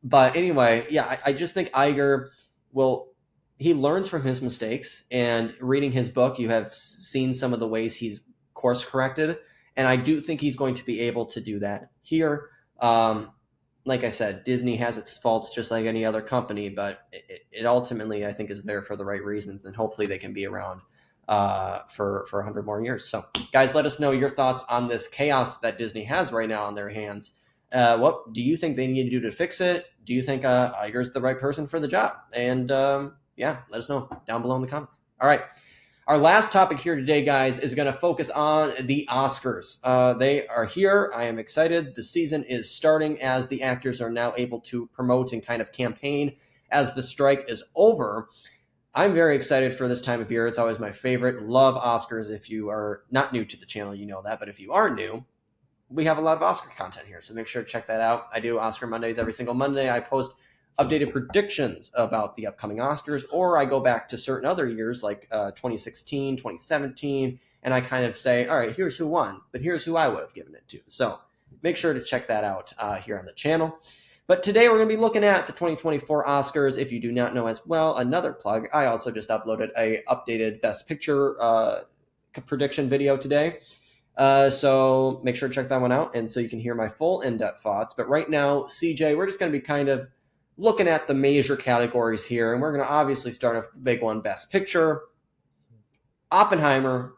But anyway, yeah, I just think Iger will. He learns from his mistakes, and reading his book, you have seen some of the ways he's course corrected, and I do think he's going to be able to do that here. Um, like I said, Disney has its faults just like any other company, but it ultimately, I think, is there for the right reasons, and hopefully they can be around for 100 more years. So, guys, let us know your thoughts on this chaos that Disney has right now on their hands. What do you think they need to do to fix it? Do you think Iger's the right person for the job? And yeah, let us know down below in the comments. All right. Our last topic here today, guys, is going to focus on the Oscars. They are here. I am excited. The season is starting as the actors are now able to promote and kind of campaign as the strike is over. I'm very excited for this time of year. It's always my favorite. Love Oscars. If you are not new to the channel, you know that. But if you are new, we have a lot of Oscar content here. So make sure to check that out. I do Oscar Mondays every single Monday. I post updated predictions about the upcoming Oscars, or I go back to certain other years like 2016, 2017, and I kind of say, all right, here's who won, but here's who I would have given it to. So make sure to check that out here on the channel. But today we're going to be looking at the 2024 Oscars. If you do not know as well, another plug, I also just uploaded a updated Best Picture prediction video today. So make sure to check that one out, and so you can hear my full in-depth thoughts. But right now, CJ, we're just going to be kind of looking at the major categories here, and we're going to obviously start off with the big one, Best Picture. Oppenheimer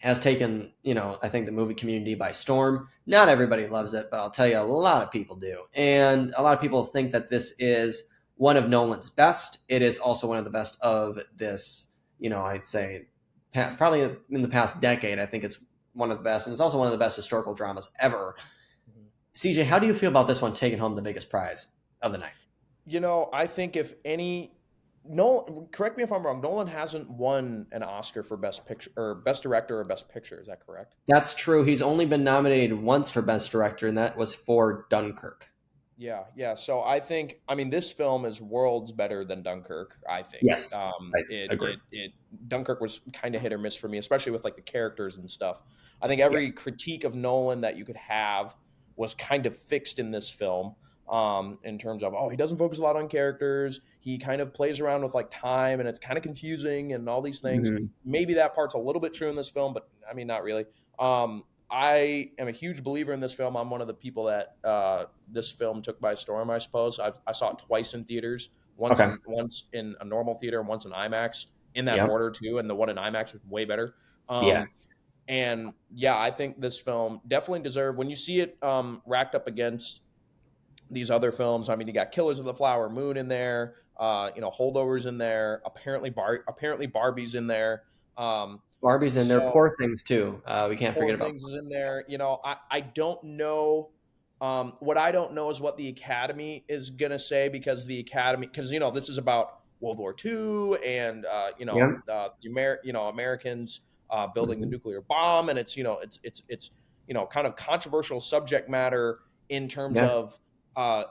has taken, I think the movie community by storm. Not everybody loves it, but I'll tell you, a lot of people do. And a lot of people think that this is one of Nolan's best. It is also one of the best of this, I'd say probably in the past decade. I think it's one of the best, and it's also one of the best historical dramas ever. CJ, how do you feel about this one taking home the biggest prize of the night? I think if any, Nolan, correct me if I'm wrong, Nolan hasn't won an Oscar for Best Picture or Best Director or Best Picture. Is that correct? That's true. He's only been nominated once for Best Director, and that was for Dunkirk. Yeah, yeah. So I mean, this film is worlds better than Dunkirk. I think. Yes, I agree. Dunkirk was kind of hit or miss for me, especially with like the characters and stuff. I think every critique of Nolan that you could have was kind of fixed in this film. In terms of, he doesn't focus a lot on characters. He kind of plays around with like time, and it's kind of confusing and all these things. Mm-hmm. Maybe that part's a little bit true in this film, but I mean, not really. I am a huge believer in this film. I'm one of the people that this film took by storm, I suppose. I saw it twice in theaters, once in a normal theater and once in IMAX, in that order too, and the one in IMAX was way better. And yeah, I think this film definitely deserved, when you see it racked up against these other films. I mean, you got Killers of the Flower Moon in there, Holdovers in there, apparently Barbie's in there. Barbie's in there. Poor Things too. We can't forget about Things is in there. I don't know. What I don't know is what the Academy is gonna say, because this is about World War II and Americans building the nuclear bomb, and it's kind of controversial subject matter in terms of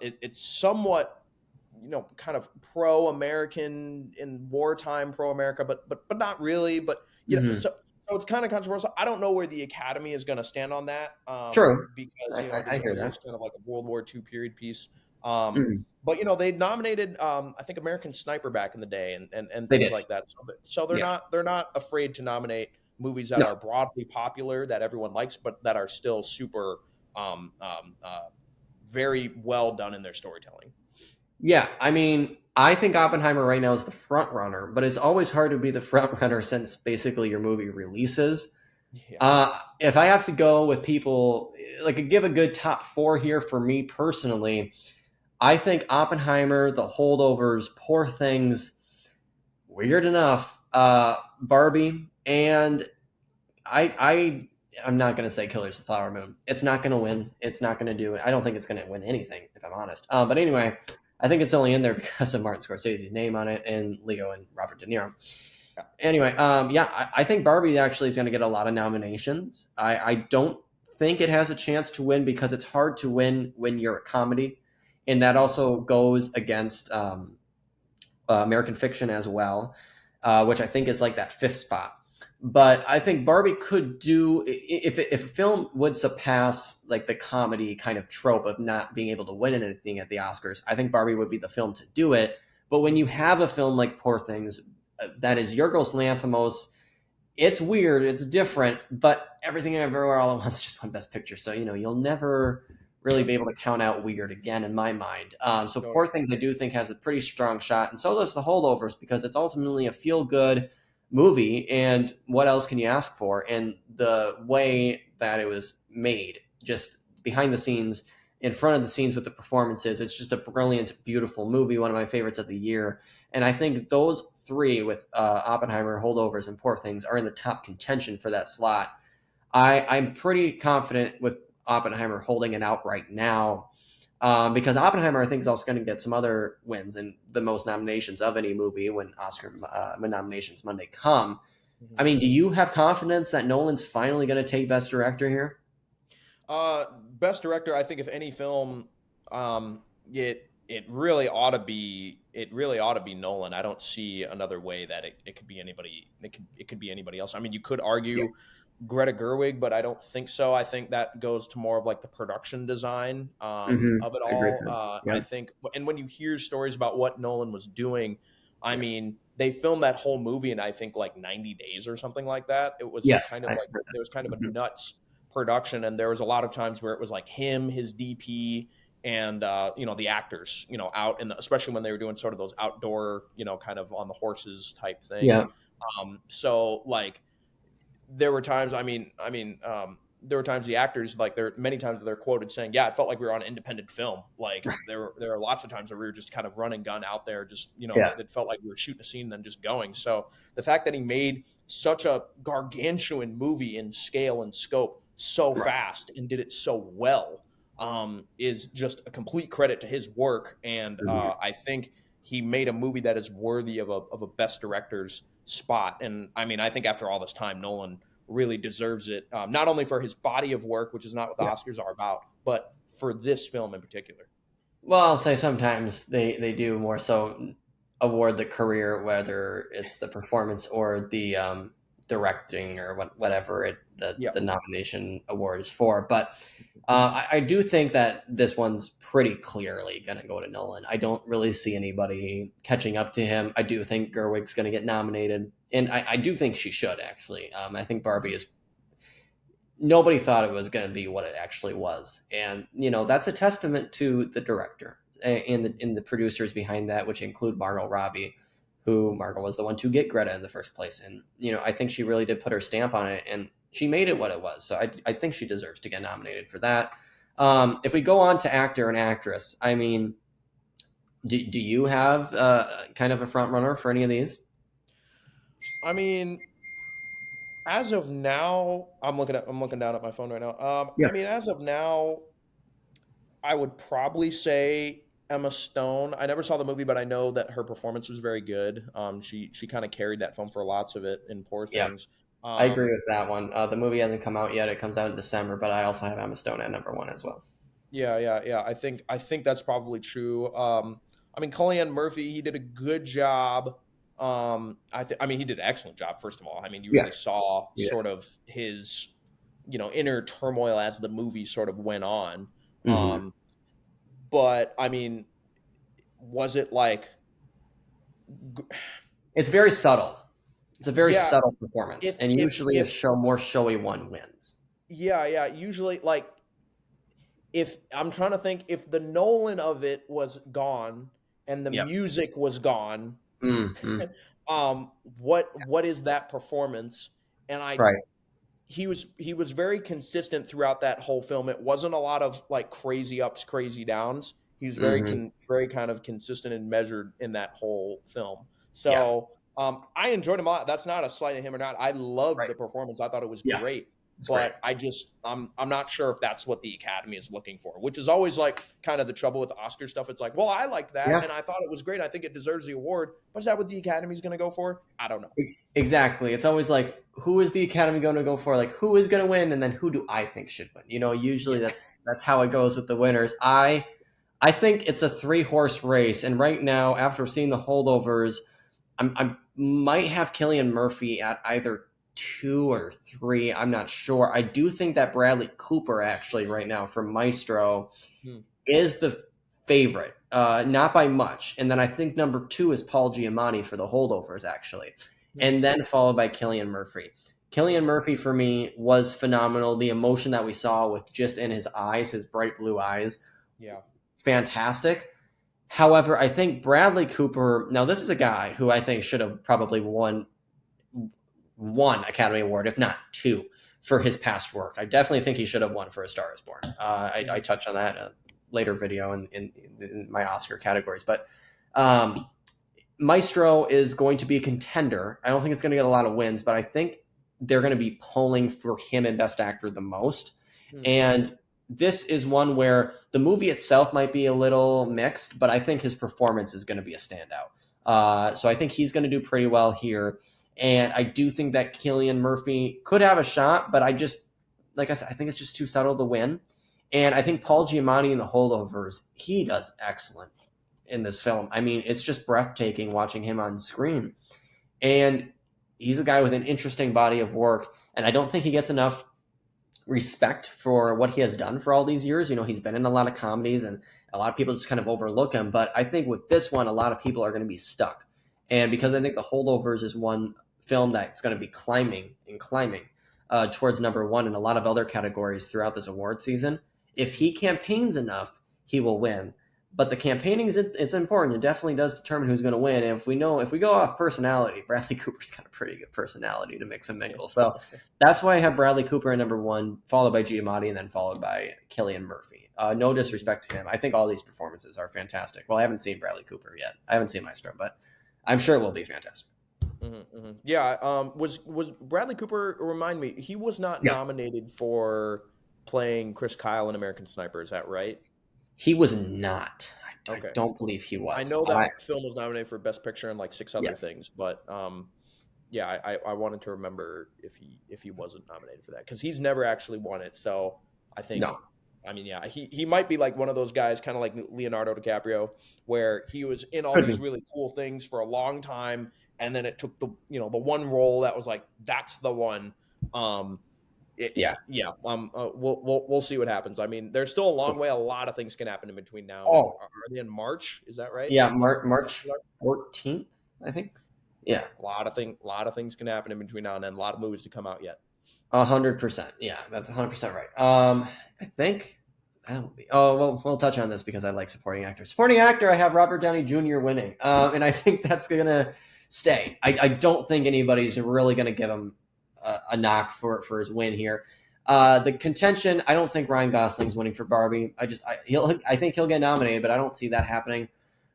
it's somewhat kind of pro-American in wartime, pro-America, but not really. But so it's kind of controversial. I don't know where the Academy is going to stand on that. True, because I hear that. It's kind of like a World War II period piece. But they nominated I think American Sniper back in the day, and things like that. So they're not afraid to nominate movies that are broadly popular, that everyone likes, but that are still super very well done in their storytelling. Yeah, I mean, I think Oppenheimer right now is the front runner, but it's always hard to be the front runner since basically your movie releases. If I have to go with people, like give a good top four here for me personally, I think Oppenheimer, The Holdovers, Poor Things, weird enough, Barbie, and I'm not going to say Killers of the Flower Moon. It's not going to win. It's not going to do it. I don't think it's going to win anything, if I'm honest. But anyway, I think it's only in there because of Martin Scorsese's name on it and Leo and Robert De Niro. Anyway, I think Barbie actually is going to get a lot of nominations. I don't think it has a chance to win because it's hard to win when you're a comedy. And that also goes against American Fiction as well, which I think is like that fifth spot. But I think Barbie could do, if a film would surpass like the comedy kind of trope of not being able to win anything at the Oscars, I think Barbie would be the film to do it. But when you have a film like Poor Things, that is Yorgos Lanthimos, it's weird, it's different, but Everything Everywhere All at Once just won Best Picture. So, you'll never really be able to count out weird again in my mind. Poor Things I do think has a pretty strong shot, and so does The Holdovers, because it's ultimately a feel-good movie, and what else can you ask for? And the way that it was made, just behind the scenes, in front of the scenes with the performances, it's just a brilliant, beautiful movie, one of my favorites of the year. And I think those three, with Oppenheimer, Holdovers, and Poor Things, are in the top contention for that slot. I'm pretty confident with Oppenheimer holding it out right now. Because Oppenheimer, I think, is also going to get some other wins and the most nominations of any movie when nominations Monday come. I Mhm. mean, do you have confidence that Nolan's finally going to take Best Director here? Best director, I think if any film, it really ought to be Nolan. I don't see another way that it could be anybody. It could be anybody else. I mean, you could Yeah. argue Greta Gerwig, but I don't think so. I think that goes to more of like the production design of it I agree with all. that. I Yeah. think, and when you hear stories about what Nolan was doing, I mean, they filmed that whole movie in I think like 90 days or something like that. It was Yes, kind of I like heard there was kind of a that. nuts production, and there was a lot of times where it was like him, his DP, and the actors, out in especially when they were doing sort of those outdoor, kind of on the horses type thing. Yeah. So like there were times, there were times the actors, like there many times they're quoted saying, "Yeah, it felt like we were on an independent film." Like there are lots of times where we were just kind of run and gun out there, just Yeah. it felt like we were shooting a scene and then just going. So the fact that he made such a gargantuan movie in scale and scope so Right. fast and did it so well is just a complete credit to his work. And Mhm. I think he made a movie that is worthy of a best director's spot. And I mean, I think after all this time, Nolan really deserves it, not only for his body of work, which is not what the Yeah. Oscars are about, but for this film in particular. Well, I'll say sometimes they do more so award the career, whether it's the performance or the directing or whatever Yeah. the nomination award is for. But I do think that this one's pretty clearly going to go to Nolan. I don't really see anybody catching up to him. I do think Gerwig's going to get nominated, and I do think she should actually. I think Barbie is nobody thought it was going to be what it actually was, and that's a testament to the director and the producers behind that, which include Margot Robbie, who Margot was the one to get Greta in the first place, and I think she really did put her stamp on it, and she made it what it was. So I think she deserves to get nominated for that. If we go on to actor and actress, I mean, do you have kind of a front runner for any of these? I mean, as of now, I'm looking down at my phone right now. Yeah, I mean, as of now, I would probably say Emma Stone. I never saw the movie, but I know that her performance was very good. She kind of carried that film for lots of it in Poor yeah, Things. I agree Um, with that one. The movie hasn't come out yet; it comes out in December, but I also have Emma Stone at number one as well. yeah. I think that's probably true. I mean, Cillian Murphy, he did a good job. I mean, he did an excellent job. First of all, I mean, you Yeah, really saw yeah. sort of his, inner turmoil as the movie sort of went on. Hmm. Um, but I mean, was it like, It's very subtle. It's a very yeah, subtle performance, and usually a if show more showy one wins. yeah, usually like if I'm trying to think if the Nolan of it was gone and the Yep. music was gone, Mm-hmm. what is that performance? And Right. he was very consistent throughout that whole film. It wasn't a lot of like crazy ups, crazy downs. He was Hmm. very kind of consistent and measured in that whole film. Yeah. So I enjoyed him a lot. That's not a slight at him or not. I loved Right. the performance. I thought it was Yeah. great. It's great. But I'm not sure if that's what the Academy is looking for, which is always like kind of the trouble with the Oscar stuff. It's like, well, I liked that Yeah. and I thought it was great. I think it deserves the award. But is that what the Academy is going to go for? I don't know. Exactly. It's always like, who is the Academy going to go for? Like, who is going to win, and then who do I think should win? Usually Yeah. that's how it goes with the winners. I think it's a three-horse race, and right now, after seeing the holdovers, I might have Killian Murphy at either two or three. I'm not sure. I do think that Bradley Cooper actually right now for Maestro Hmm. is the favorite, not by much. And then I think number two is Paul Giamatti for the holdovers actually, Hmm. and then followed by Killian Murphy. Hmm. Killian Murphy for me was phenomenal. The emotion that we saw with just in his eyes, his bright blue eyes, Yeah. fantastic. However, I think Bradley Cooper. Now, this is a guy who I think should have probably won one Academy Award, if not two, for his past work. I definitely think he should have won for A Star Is Born. I Hmm. touch on that in a later video in my Oscar categories. But Maestro is going to be a contender. I don't think it's going to get a lot of wins, but I think they're going to be polling for him in Best Actor the most. Hmm. And this is one where the movie itself might be a little mixed, but I think his performance is going to be a standout. So I think he's going to do pretty well here. And I do think that Cillian Murphy could have a shot, but like I said, I think it's just too subtle to win. And I think Paul Giamatti in The Holdovers, he does excellent in this film. I mean, it's just breathtaking watching him on screen. And he's a guy with an interesting body of work. And I don't think he gets enough respect for what he has done for all these years. He's been in a lot of comedies and a lot of people just kind of overlook him. But I think with this one, a lot of people are going to be stuck. And because I think The Holdovers is one film that's going to be climbing towards number one in a lot of other categories throughout this award season, if he campaigns enough, he will win. But the campaigning it's important. It definitely does determine who's going to win. And if we go off personality, Bradley Cooper's got a pretty good personality to mix and mingle. So that's why I have Bradley Cooper at number one, followed by Giamatti, and then followed by Cillian Murphy. No disrespect to him. I think all these performances are fantastic. Well, I haven't seen Bradley Cooper yet. I haven't seen Maestro, but I'm sure it will be fantastic. Mm-hmm, mm-hmm. Yeah. Was Bradley Cooper? Remind me, he was not nominated for playing Chris Kyle in American Sniper. Is that right? He was not. Okay. I don't believe he was. I know that film was nominated for Best Picture and like 6 other things, but yeah, I wanted to remember if he wasn't nominated for that because he's never actually won it. So I think, no. I mean, yeah, he might be like one of those guys, kind of like Leonardo DiCaprio, where he was in all these really cool things for a long time, and then it took the one role that was like that's the one. We'll see what happens. I mean, there's still a long way. A lot of things can happen in between now. Oh, are they in March? Is that right? Yeah, March 14th, I think. Yeah, a lot of things can happen in between now and then. A lot of movies to come out yet. 100%. Yeah, that's 100% right. I think that will be. Oh, well, we'll touch on this because I like supporting actor. Supporting actor, I have Robert Downey Jr. winning, and I think that's gonna stay. I don't think anybody's really gonna give him a knock for his win here. The contention, I don't think Ryan Gosling's winning for Barbie. I think he'll get nominated, but I don't see that happening.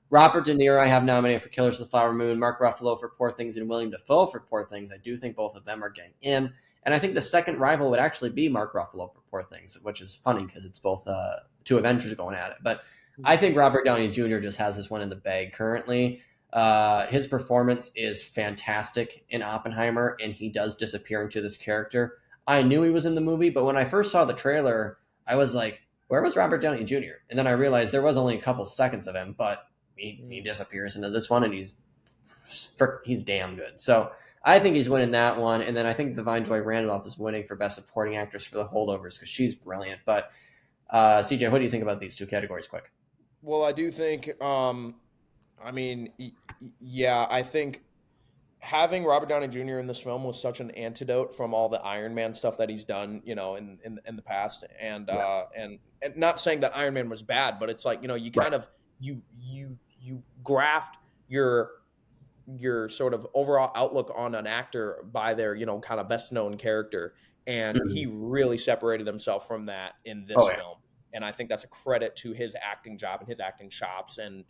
Robert De Niro, I have nominated for Killers of the Flower Moon, Mark Ruffalo for Poor Things, and William Dafoe for Poor Things. I do think both of them are getting in. And I think the second rival would actually be Mark Ruffalo for Poor Things, which is funny because it's both two Avengers going at it. But I think Robert Downey Jr. just has this one in the bag currently. His performance is fantastic in Oppenheimer, and he does disappear into this character. I knew he was in the movie, but when I first saw the trailer, I was like, where was Robert Downey Jr.? And then I realized there was only a couple seconds of him, but he disappears into this one, and he's damn good. So I think he's winning that one, and then I think Divine Joy Randolph is winning for Best Supporting Actress for The Holdovers because she's brilliant. But CJ, what do you think about these two categories, quick? Well, I do think, I think having Robert Downey Jr. in this film was such an antidote from all the Iron Man stuff that he's done, in the past, and not saying that Iron Man was bad, but it's like you kind of you graft your sort of overall outlook on an actor by their kind of best known character, and he really separated himself from that in this film. And I think that's a credit to his acting job and his acting chops and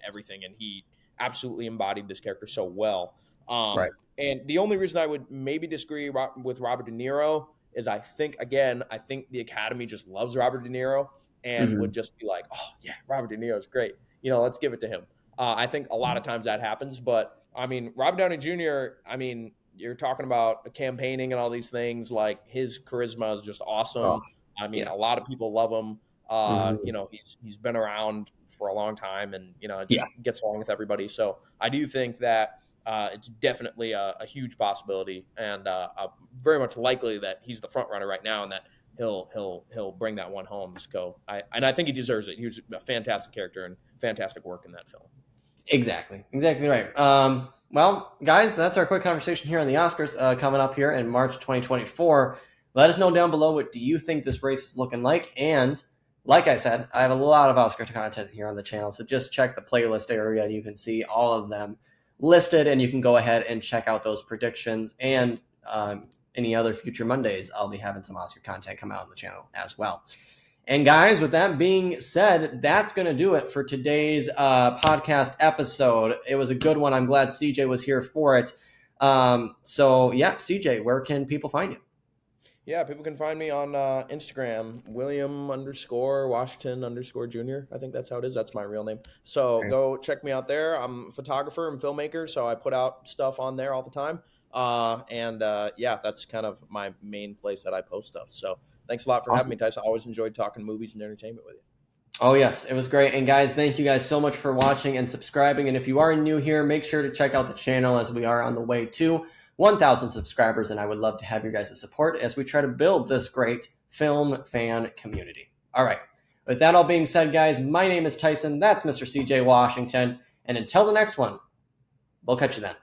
everything. And he absolutely embodied this character so well. And the only reason I would maybe disagree with Robert De Niro is I think the Academy just loves Robert De Niro and would just be like, oh, yeah, Robert De Niro is great. Let's give it to him. I think a lot of times that happens. But, I mean, Robert Downey Jr., you're talking about campaigning and all these things. Like, his charisma is just awesome. A lot of people love him. He's been around for a long time and, gets along with everybody. So I do think that it's definitely a huge possibility and very much likely that he's the front runner right now and that he'll bring that one home. So I think he deserves it. He was a fantastic character and fantastic work in that film. Exactly right. Well, guys, that's our quick conversation here on the Oscars coming up here in March 2024. Let us know down below, what do you think this race is looking like? And like I said, I have a lot of Oscar content here on the channel, so just check the playlist area and you can see all of them listed, and you can go ahead and check out those predictions and any other future Mondays. I'll be having some Oscar content come out on the channel as well. And guys, with that being said, that's going to do it for today's podcast episode. It was a good one. I'm glad CJ was here for it. So yeah, CJ, where can people find you? Yeah, people can find me on Instagram, William underscore Washington underscore Junior. I think that's how it is. That's my real name. So Okay. go check me out there. I'm a photographer and filmmaker, so I put out stuff on there all the time. Yeah, that's kind of my main place that I post stuff. So thanks a lot for having me, Awesome. Tyson. I always enjoyed talking movies and entertainment with you. Oh, yes, it was great. And guys, thank you guys so much for watching and subscribing. And if you are new here, make sure to check out the channel as we are on the way to 1,000 subscribers. And I would love to have your guys' support as we try to build this great film fan community. All right. With that all being said, guys, my name is Tyson. That's Mr. CJ Washington. And until the next one, we'll catch you then.